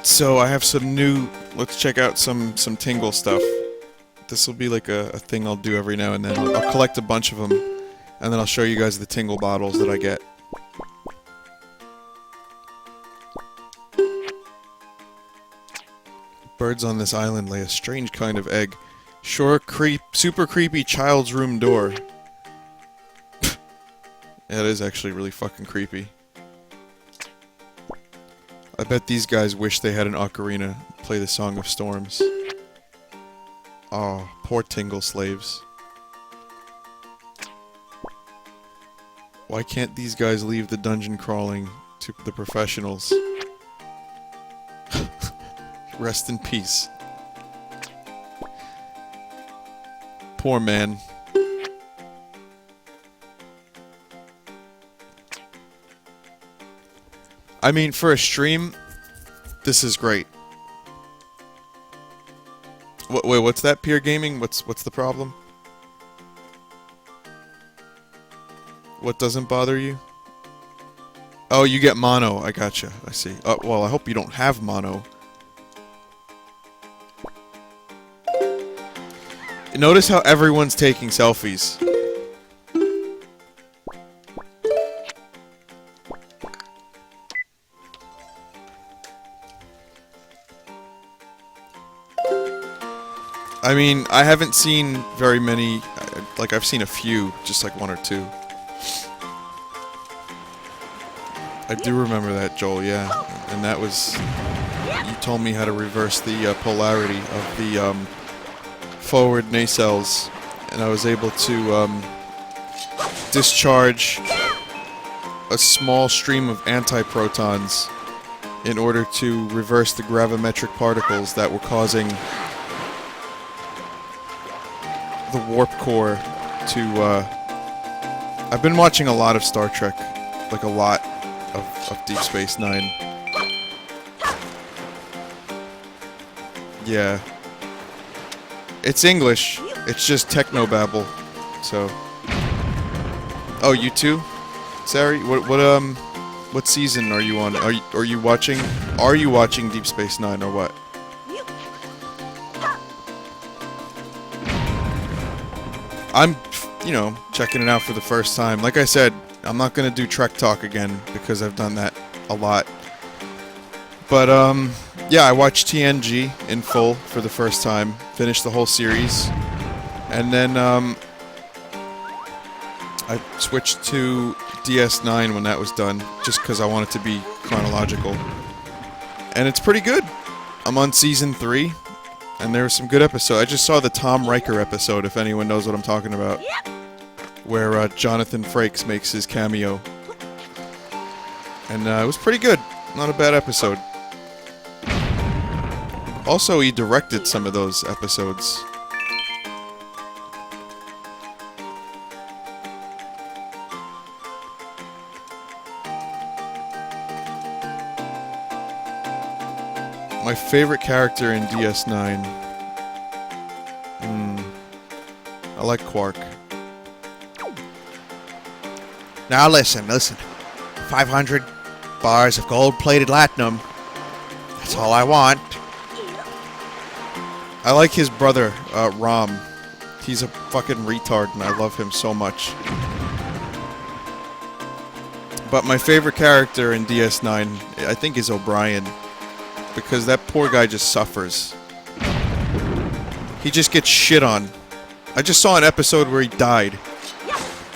So I have some new... Let's check out some tingle stuff. This will be like a thing I'll do every now and then. I'll collect a bunch of them, and then I'll show you guys the tingle bottles that I get. Birds on this island lay a strange kind of egg. Super creepy child's room door. Yeah, it is actually really fucking creepy. I bet these guys wish they had an ocarina to play the Song of Storms. Oh, poor tingle slaves. Why can't these guys leave the dungeon crawling to the professionals? Rest in peace. Poor man. I mean, for a stream, this is great. Wait, what's that, Peer Gaming? What's the problem? What doesn't bother you? Oh, you get mono. I gotcha. I see. Well, I hope you don't have mono. Notice how everyone's taking selfies. I mean, I haven't seen very many, like I've seen a few, just like one or two. I do remember that, Joel, yeah. And that was, you told me how to reverse the polarity of the forward nacelles, and I was able to discharge a small stream of antiprotons in order to reverse the gravimetric particles that were causing the warp core to, I've been watching a lot of Star Trek, like a lot of Deep Space Nine. Yeah. It's English, it's just technobabble, so... Oh, you too? Sari, what season are you on? Are you watching Deep Space Nine, or what? I'm, you know, checking it out for the first time. Like I said, I'm not gonna do Trek Talk again, because I've done that a lot. But, yeah, I watched TNG in full for the first time, finished the whole series, and then, I switched to DS9 when that was done, just because I wanted to be chronological. And it's pretty good. I'm on Season 3. And there were some good episodes. I just saw the Tom Riker episode, if anyone knows what I'm talking about. Where Jonathan Frakes makes his cameo. And it was pretty good. Not a bad episode. Also, he directed some of those episodes. My favorite character in DS9. I like Quark. Now listen. 500. Bars of gold-plated latinum. That's all I want. I like his brother, Rom. He's a fucking retard, and I love him so much. But my favorite character in DS9, I think, is O'Brien. Because that poor guy just suffers. He just gets shit on. I just saw an episode where he died.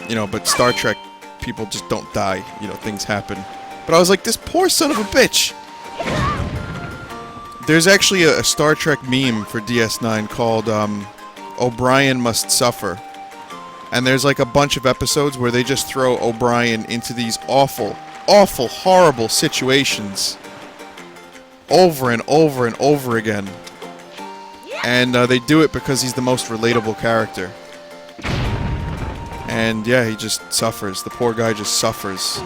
You know, but Star Trek, people just don't die. You know, things happen. But I was like, this poor son of a bitch! There's actually a Star Trek meme for DS9 called, O'Brien Must Suffer. And there's like a bunch of episodes where they just throw O'Brien into these awful, awful, horrible situations. Over and over and over again. And they do it because he's the most relatable character. And yeah, he just suffers. The poor guy just suffers.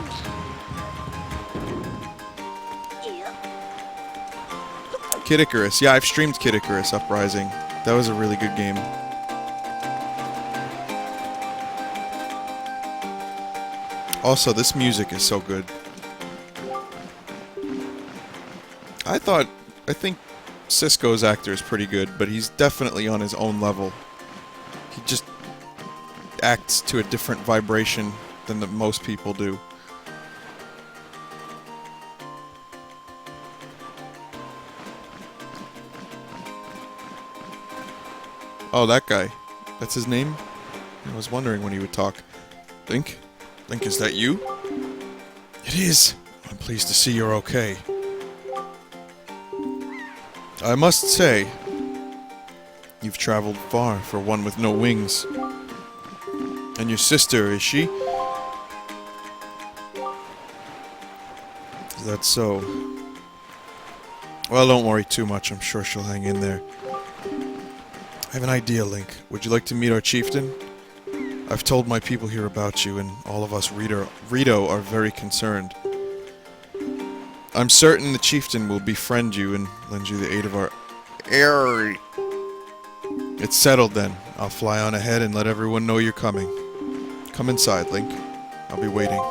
Kid Icarus. Yeah, I've streamed Kid Icarus Uprising. That was a really good game. Also, this music is so good. I think Cisco's actor is pretty good, but he's definitely on his own level. He just acts to a different vibration than most people do. Oh, that guy. That's his name? I was wondering when he would talk. Link? Link, is that you? It is. I'm pleased to see you're okay. I must say, you've traveled far for one with no wings. And your sister, is she? Is that so? Well, don't worry too much. I'm sure she'll hang in there. I have an idea, Link. Would you like to meet our chieftain? I've told my people here about you, and all of us Rito are very concerned. I'm certain the chieftain will befriend you and lend you the aid of our... It's settled then. I'll fly on ahead and let everyone know you're coming. Come inside, Link. I'll be waiting.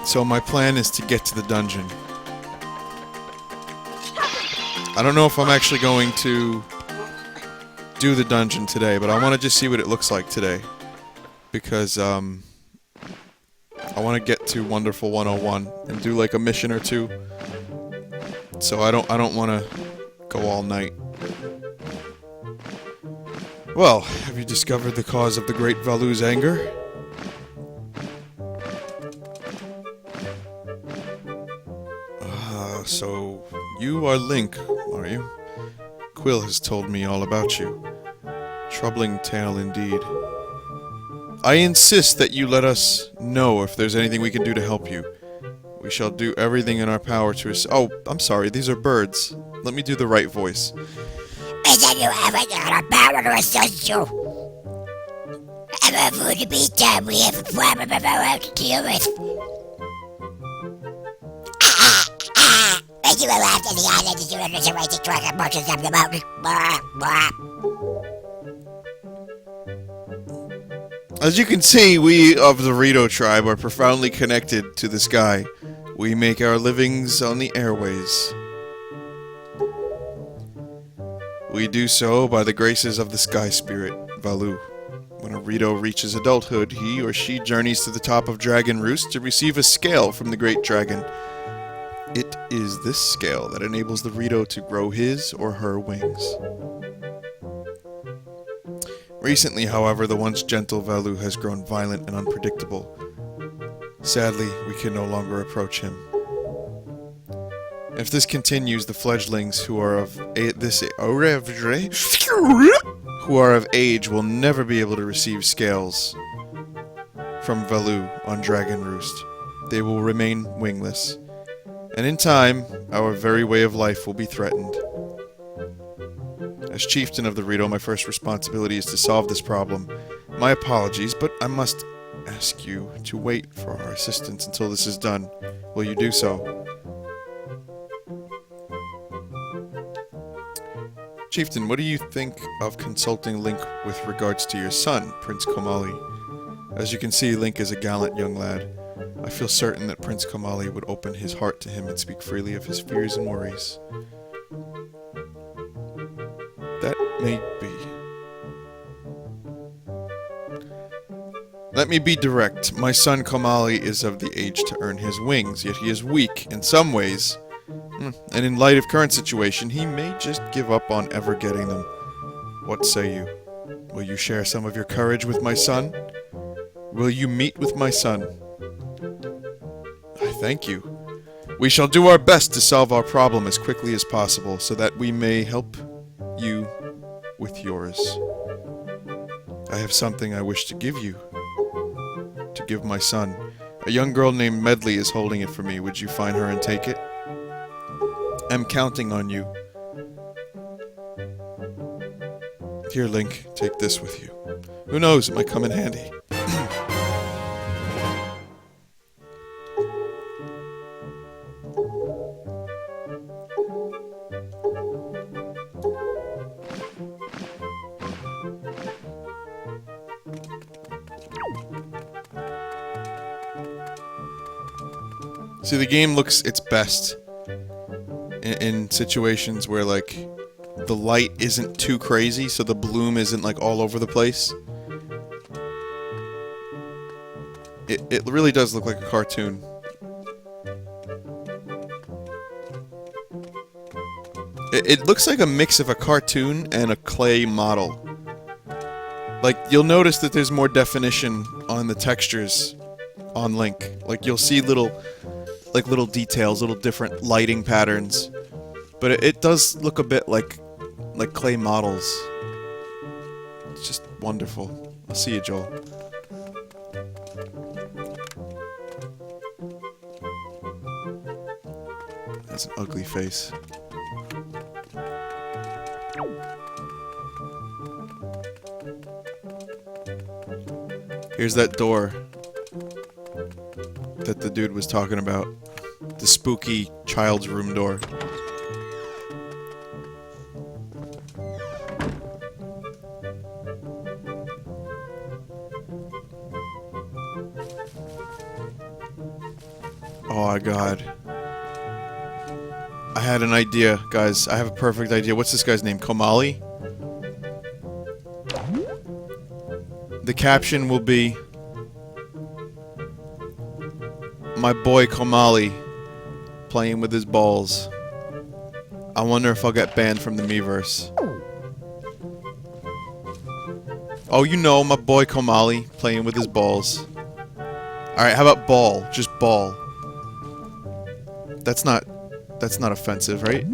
So my plan is to get to the dungeon. I don't know if I'm actually going to do the dungeon today, but I want to just see what it looks like today. Because, I want to get to Wonderful 101 and do like a mission or two. So I don't want to go all night. Well, have you discovered the cause of the Great Valu's anger? So you are Link, are you? Quill has told me all about you. Troubling tale indeed. I insist that you let us know if there's anything we can do to help you. We shall do everything in our power to Oh, I'm sorry, these are birds. Let me do the right voice. We shall do everything in our power to assist you. Ever for the meantime, we have a problem of our own to deal with. As you arrived at the island, did you enter the right to track and marches up the mountain? Blah, blah. As you can see, we of the Rito tribe are profoundly connected to the sky. We make our livings on the airways. We do so by the graces of the sky spirit, Valu. When a Rito reaches adulthood, he or she journeys to the top of Dragon Roost to receive a scale from the Great Dragon. It is this scale that enables the Rito to grow his or her wings. Recently, however, the once gentle Valu has grown violent and unpredictable. Sadly, we can no longer approach him. If this continues, the fledglings who are of age will never be able to receive scales from Valu on Dragon Roost. They will remain wingless. And in time, our very way of life will be threatened. As chieftain of the Rito, my first responsibility is to solve this problem. My apologies, but I must ask you to wait for our assistance until this is done. Will you do so? Chieftain, what do you think of consulting Link with regards to your son, Prince Komali? As you can see, Link is a gallant young lad. I feel certain that Prince Komali would open his heart to him and speak freely of his fears and worries. That may be. Let me be direct. My son Komali is of the age to earn his wings, yet he is weak in some ways. And in light of current situation, he may just give up on ever getting them. What say you? Will you share some of your courage with my son? Will you meet with my son? I thank you. We shall do our best to solve our problem as quickly as possible, so that we may help you with yours. I have something I wish to give you. To give my son. A young girl named Medley is holding it for me. Would you find her and take it? I'm counting on you. Here, Link, take this with you. Who knows, it might come in handy. See, the game looks its best in situations where, like, the light isn't too crazy, so the bloom isn't, like, all over the place. It really does look like a cartoon. It looks like a mix of a cartoon and a clay model. Like, you'll notice that there's more definition on the textures on Link. Like, you'll see little details, little different lighting patterns. But it does look a bit like clay models. It's just wonderful. I'll see you, Joel. That's an ugly face. Here's that door that the dude was talking about. The spooky child's room door. Oh my god. I had an idea, guys. I have a perfect idea. What's this guy's name? Komali? The caption will be, my boy Komali playing with his balls. I wonder if I'll get banned from the Miiverse. Oh, you know, my boy Komali playing with his balls. Alright, how about ball? Just ball. That's not offensive, right?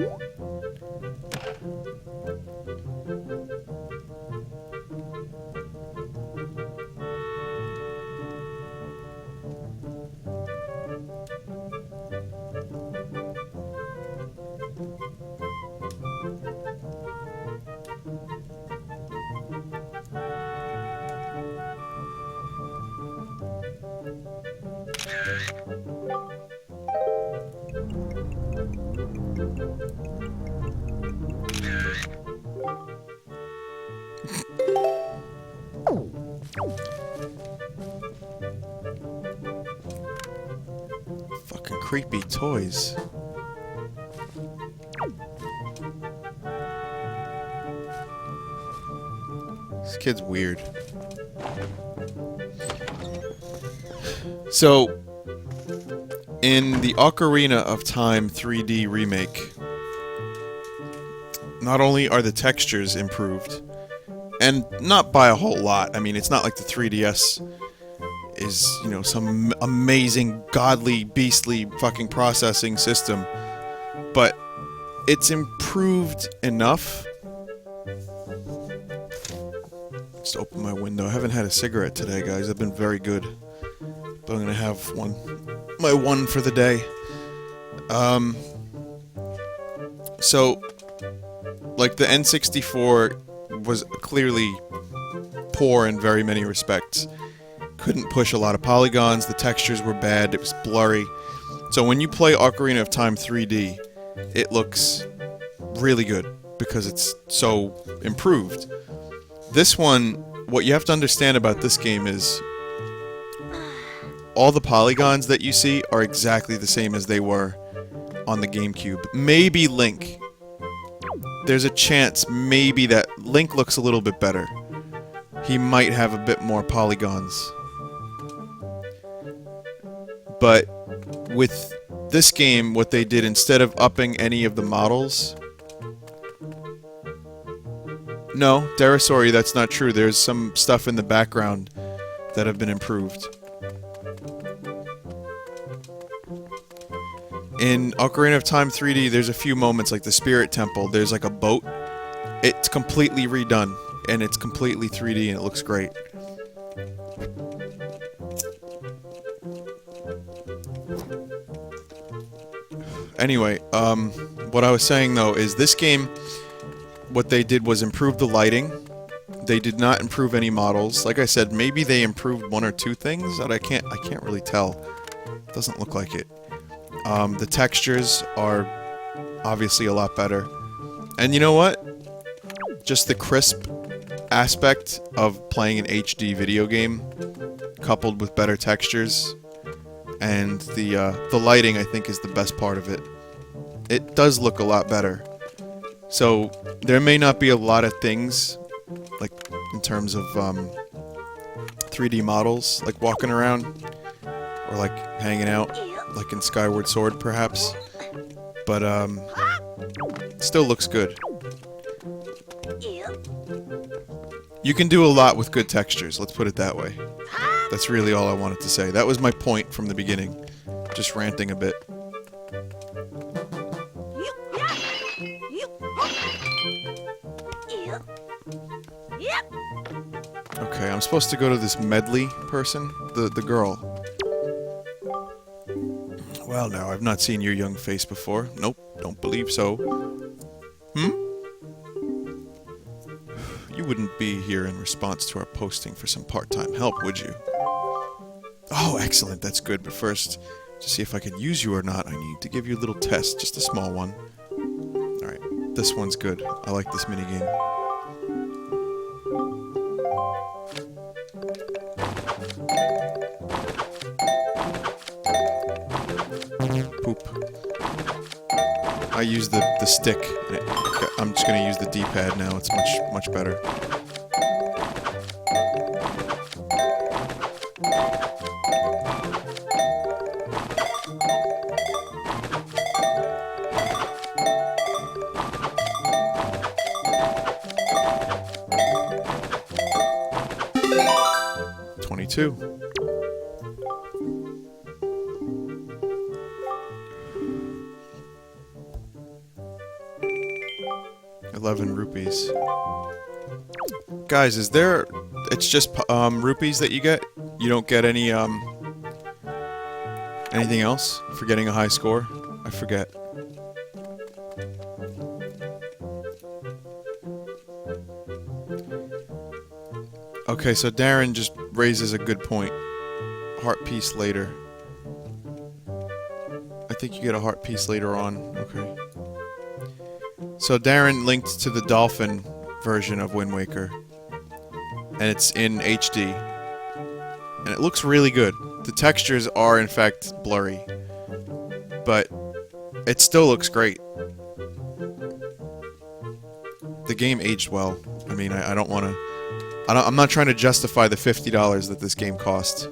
Fucking creepy toys. This kid's weird. So, in the Ocarina of Time 3D remake, not only are the textures improved, and not by a whole lot. I mean, it's not like the 3DS is, you know, some amazing, godly, beastly fucking processing system. But it's improved enough. Just open my window. I haven't had a cigarette today, guys. I've been very good. But I'm gonna have one. My one for the day. So, like, the N64 was clearly poor in very many respects. Couldn't push a lot of polygons, the textures were bad, it was blurry. So when you play Ocarina of Time 3D, it looks really good. because it's so improved. This one, what you have to understand about this game is all the polygons that you see are exactly the same as they were on the GameCube. Maybe Link. There's a chance maybe that Link looks a little bit better. He might have a bit more polygons. But with this game, what they did, instead of upping any of the models... No, Darasori, that's not true. There's some stuff in the background that have been improved. In Ocarina of Time 3D, there's a few moments, like the Spirit Temple, there's like a boat. It's completely redone, and it's completely 3D, and it looks great. Anyway, what I was saying though is this game, what they did was improve the lighting. They did not improve any models. Like I said, maybe they improved one or two things that I can't really tell. Doesn't look like it. The textures are obviously a lot better. And you know what? Just the crisp aspect of playing an HD video game, coupled with better textures, and the lighting, I think, is the best part of it. It does look a lot better. So, there may not be a lot of things, like, in terms of 3D models, like walking around, or like hanging out, like in Skyward Sword, perhaps. But, it still looks good. You can do a lot with good textures, let's put it that way. That's really all I wanted to say. That was my point from the beginning. Just ranting a bit. Okay, I'm supposed to go to this Medley person? The girl. Well, now, I've not seen your young face before. Nope, don't believe so. You wouldn't be here in response to our posting for some part-time help, would you? Oh, excellent, that's good. But first, to see if I can use you or not, I need to give you a little test, just a small one. Alright, this one's good. I like this minigame. Poop. I use the stick. I'm just gonna use the D-pad now. It's much better. $22. 11 rupees. Guys, is there... It's just rupees that you get? You don't get any anything else for getting a high score? I forget. Okay, so Darren just raises a good point. Heart piece later. I think you get a heart piece later on. Okay. So Darren linked to the Dolphin version of Wind Waker. And it's in HD. And it looks really good. The textures are, in fact, blurry. But it still looks great. The game aged well. I mean, I don't want to... I'm not trying to justify the $50 that this game cost.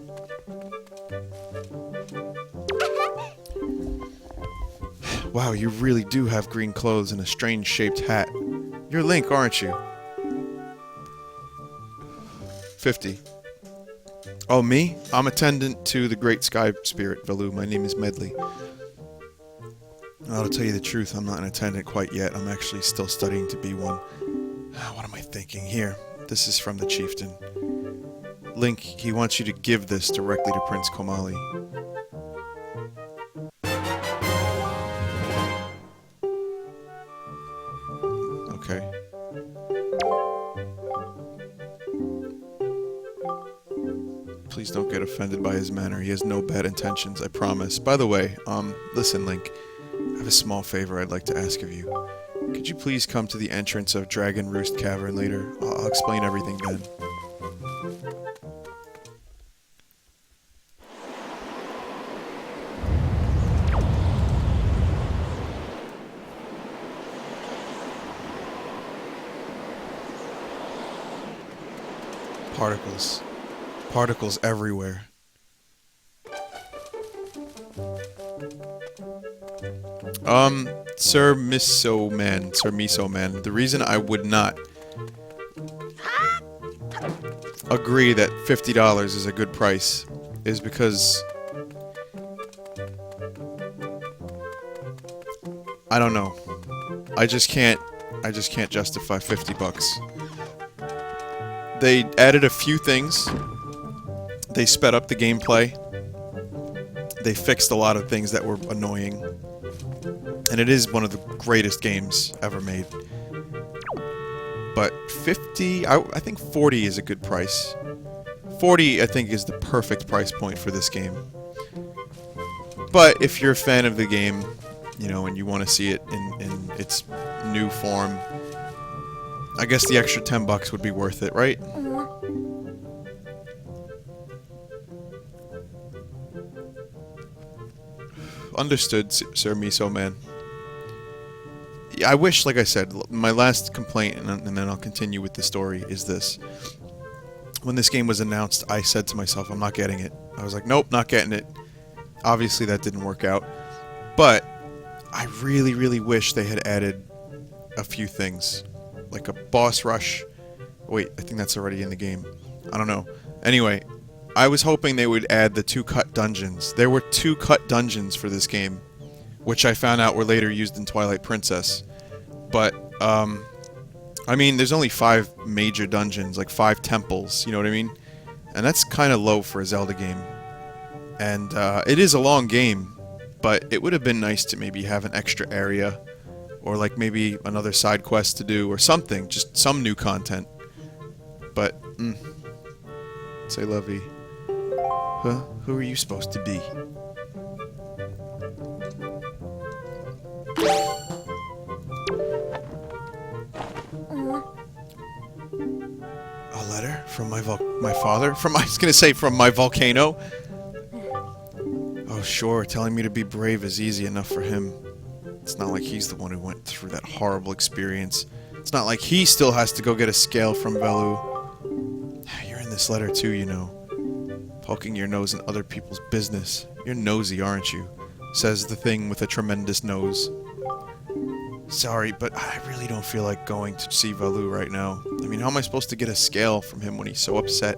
Wow, you really do have green clothes and a strange-shaped hat. You're Link, aren't you? 50. Oh, me? I'm attendant to the Great Sky Spirit, Valu. My name is Medley. I'll tell you the truth, I'm not an attendant quite yet. I'm actually still studying to be one. What am I thinking? Here, this is from the chieftain. Link, he wants you to give this directly to Prince Komali. Okay. Please don't get offended by his manner. He has no bad intentions, I promise. By the way, listen, Link. I have a small favor I'd like to ask of you. Could you please come to the entrance of Dragon Roost Cavern later? I'll explain everything then. Particles. Particles everywhere. Sir Miso Man, the reason I would not agree that $50 is a good price is because I don't know. I just can't justify 50 bucks. They added a few things. They sped up the gameplay. They fixed a lot of things that were annoying. And it is one of the greatest games ever made. But 50, I think 40 is a good price. 40, I think, is the perfect price point for this game. But if you're a fan of the game, you know, and you want to see it in its new form, I guess the extra 10 bucks would be worth it, right? Understood, Sir Miso Man. I wish, like I said, my last complaint, and then I'll continue with the story, is this. When this game was announced, I said to myself, I'm not getting it. I was like, nope, not getting it. Obviously, that didn't work out. But I really, really wish they had added a few things. Like a boss rush. Wait, I think that's already in the game. I don't know. Anyway, I was hoping they would add the 2 cut dungeons. There were 2 cut dungeons for this game, which I found out were later used in Twilight Princess. But, I mean, there's only 5 major dungeons, like 5 temples, you know what I mean? And that's kind of low for a Zelda game. And, it is a long game, but it would have been nice to maybe have an extra area, or like maybe another side quest to do, or something, just some new content. But, say lovey. Huh? Who are you supposed to be? A letter from my father? I was gonna say from my volcano? Oh sure, telling me to be brave is easy enough for him. It's not like he's the one who went through that horrible experience. It's not like he still has to go get a scale from Velu. You're in this letter too, you know. Poking your nose in other people's business. You're nosy, aren't you? Says the thing with a tremendous nose. Sorry, but I really don't feel like going to see Velu right now. I mean, how am I supposed to get a scale from him when he's so upset?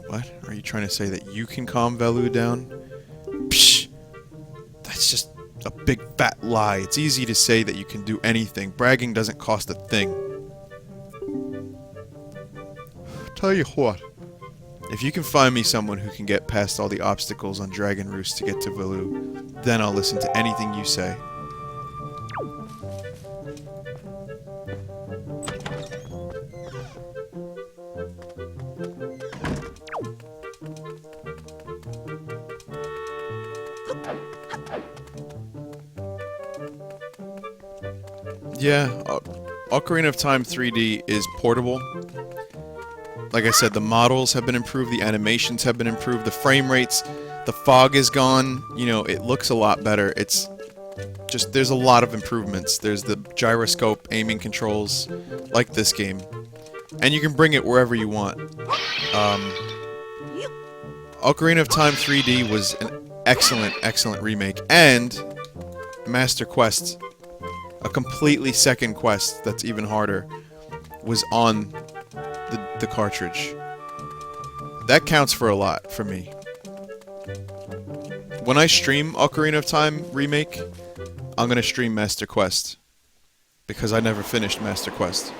What? Are you trying to say that you can calm Velu down? Psh! That's just a big fat lie. It's easy to say that you can do anything. Bragging doesn't cost a thing. Tell you what. If you can find me someone who can get past all the obstacles on Dragon Roost to get to Velu, then I'll listen to anything you say. Yeah, Ocarina of Time 3D is portable. Like I said, the models have been improved, the animations have been improved, the frame rates, the fog is gone, you know, it looks a lot better. It's just, there's a lot of improvements. There's the gyroscope aiming controls, like this game. And you can bring it wherever you want. Ocarina of Time 3D was an excellent, excellent remake. And Master Quest, a completely second quest that's even harder, was on the cartridge. That counts for a lot for me. When I stream Ocarina of Time Remake, I'm gonna stream Master Quest. Because I never finished Master Quest.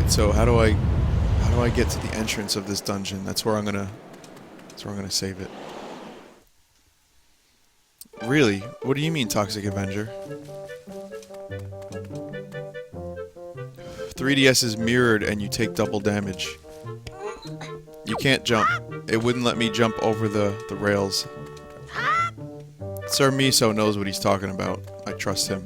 So how do I get to the entrance of this dungeon? That's where I'm gonna save it. Really? What do you mean, Toxic Avenger? 3DS is mirrored and you take double damage. You can't jump. It wouldn't let me jump over the rails. Sir Miso knows what he's talking about. I trust him.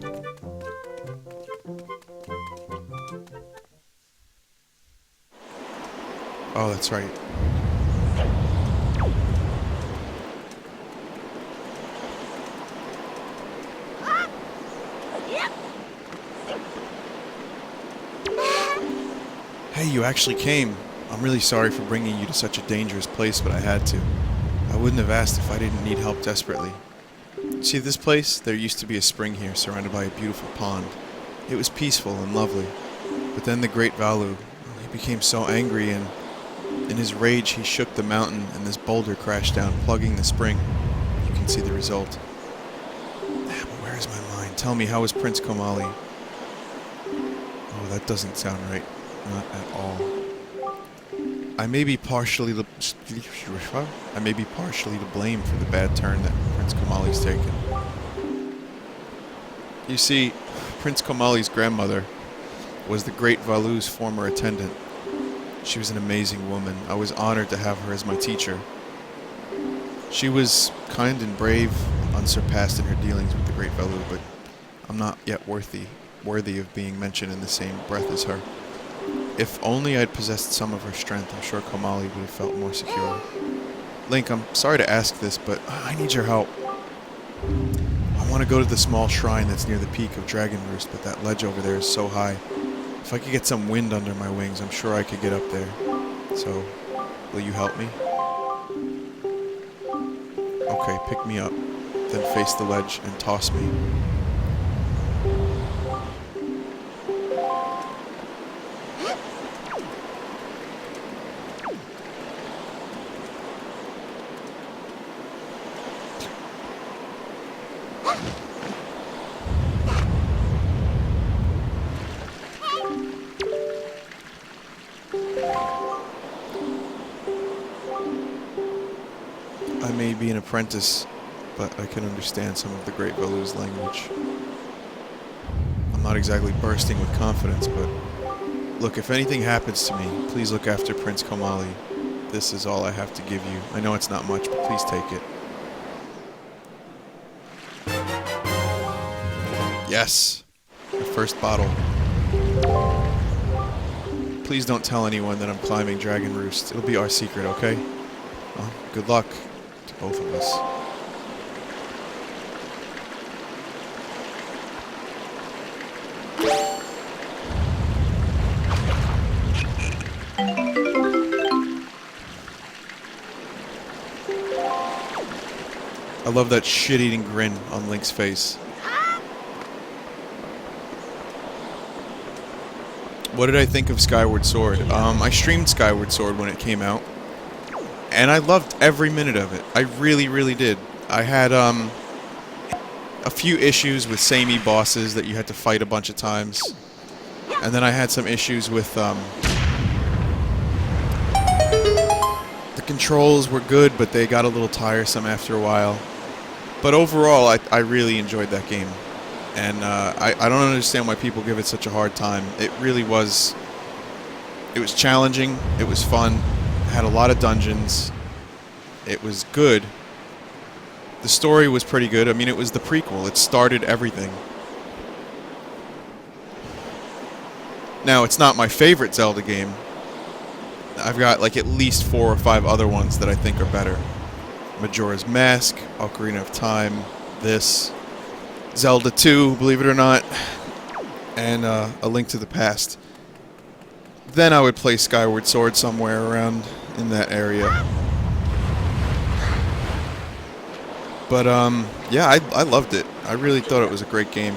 Oh, that's right. Hey, you actually came. I'm really sorry for bringing you to such a dangerous place, but I had to. I wouldn't have asked if I didn't need help desperately. See this place? There used to be a spring here, surrounded by a beautiful pond. It was peaceful and lovely. But then the great Valu, he became so angry, and in his rage he shook the mountain, and this boulder crashed down, plugging the spring. You can see the result. Where is my mind? Tell me, how is Prince Komali? Oh, that doesn't sound right. Not at all. I may be partially to blame for the bad turn that Prince Komali's taken. You see, Prince Komali's grandmother was the great Valu's former attendant. She was an amazing woman. I was honored to have her as my teacher. She was kind and brave, unsurpassed in her dealings with the great Valu, but I'm not yet worthy of being mentioned in the same breath as her. If only I'd possessed some of her strength, I'm sure Komali would have felt more secure. Link, I'm sorry to ask this, but I need your help. I want to go to the small shrine that's near the peak of Dragon Roost, but that ledge over there is so high. If I could get some wind under my wings, I'm sure I could get up there. So, will you help me? Okay, pick me up, then face the ledge and toss me. I may be an apprentice, but I can understand some of the Great Valu's language. I'm not exactly bursting with confidence, but look, if anything happens to me, please look after Prince Komali. This is all I have to give you. I know it's not much, but please take it. Yes! My first bottle. Please don't tell anyone that I'm climbing Dragon Roost. It'll be our secret, okay? Well, good luck to both of us. I love that shit-eating grin on Link's face. What did I think of Skyward Sword? I streamed Skyward Sword when it came out, and I loved every minute of it. I really, really did. I had a few issues with samey bosses that you had to fight a bunch of times, and then I had some issues with the controls were good, but they got a little tiresome after a while. But overall, I really enjoyed that game. And I don't understand why people give it such a hard time. It really was... It was challenging. It was fun. It had a lot of dungeons. It was good. The story was pretty good. I mean, it was the prequel. It started everything. Now, it's not my favorite Zelda game. I've got like at least 4 or 5 other ones that I think are better. Majora's Mask, Ocarina of Time, this... Zelda 2, believe it or not, and A Link to the Past. Then I would play Skyward Sword somewhere around in that area. But, yeah, I loved it. I really thought it was a great game.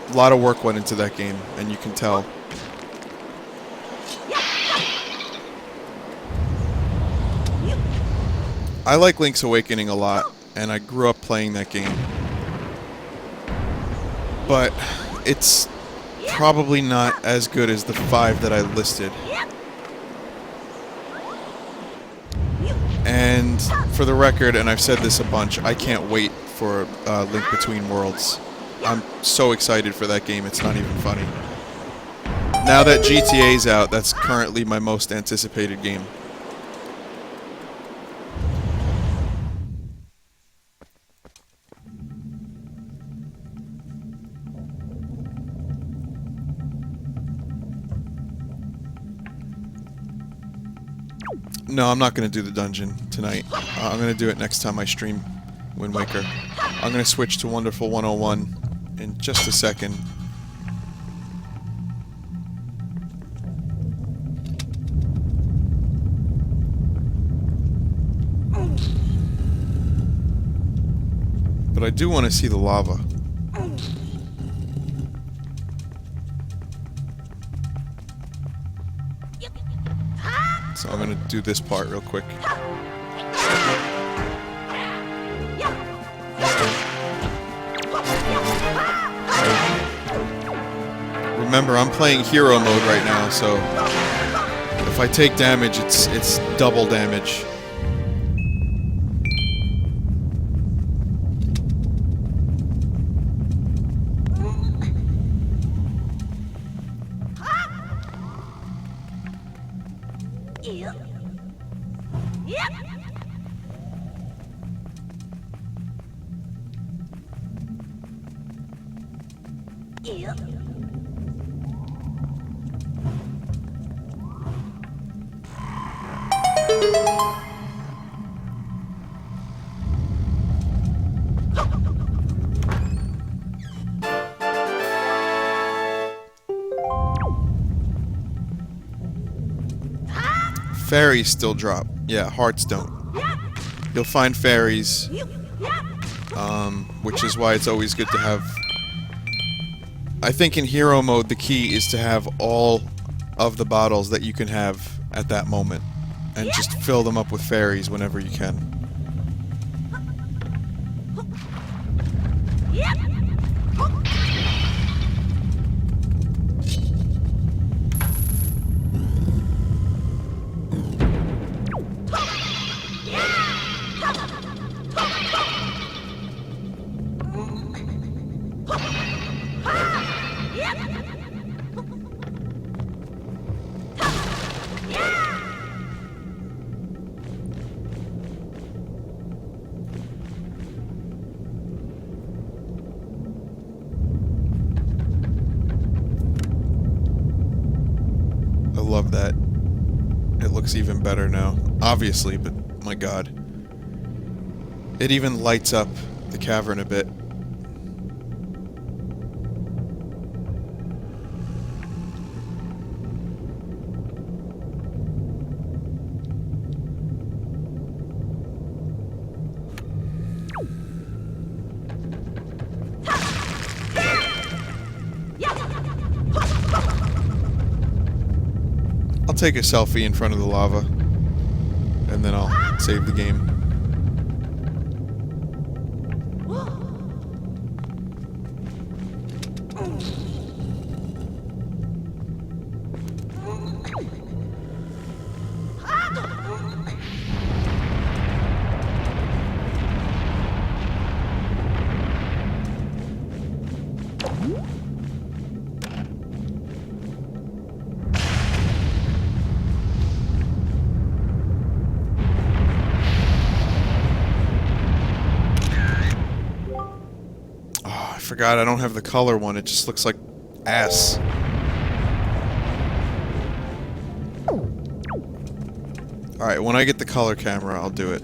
A lot of work went into that game, and you can tell. I like Link's Awakening a lot. And I grew up playing that game. But it's probably not as good as the 5 that I listed. And for the record, and I've said this a bunch, I can't wait for Link Between Worlds. I'm so excited for that game, it's not even funny. Now that GTA's out, that's currently my most anticipated game. No, I'm not going to do the dungeon tonight. I'm going to do it next time I stream Wind Waker. I'm going to switch to Wonderful 101 in just a second. But I do want to see the lava. So I'm gonna do this part real quick. Remember, I'm playing hero mode right now, so if I take damage, it's double damage. Fairies still drop. Yeah, hearts don't. You'll find fairies, which is why it's always good to have... I think in hero mode the key is to have all of the bottles that you can have at that moment, and just fill them up with fairies whenever you can. I love that. It looks even better now. Obviously, but my god. It even lights up the cavern a bit. I'll take a selfie in front of the lava, and then I'll save the game. I forgot I don't have the color one, it just looks like ass. Alright, when I get the color camera, I'll do it.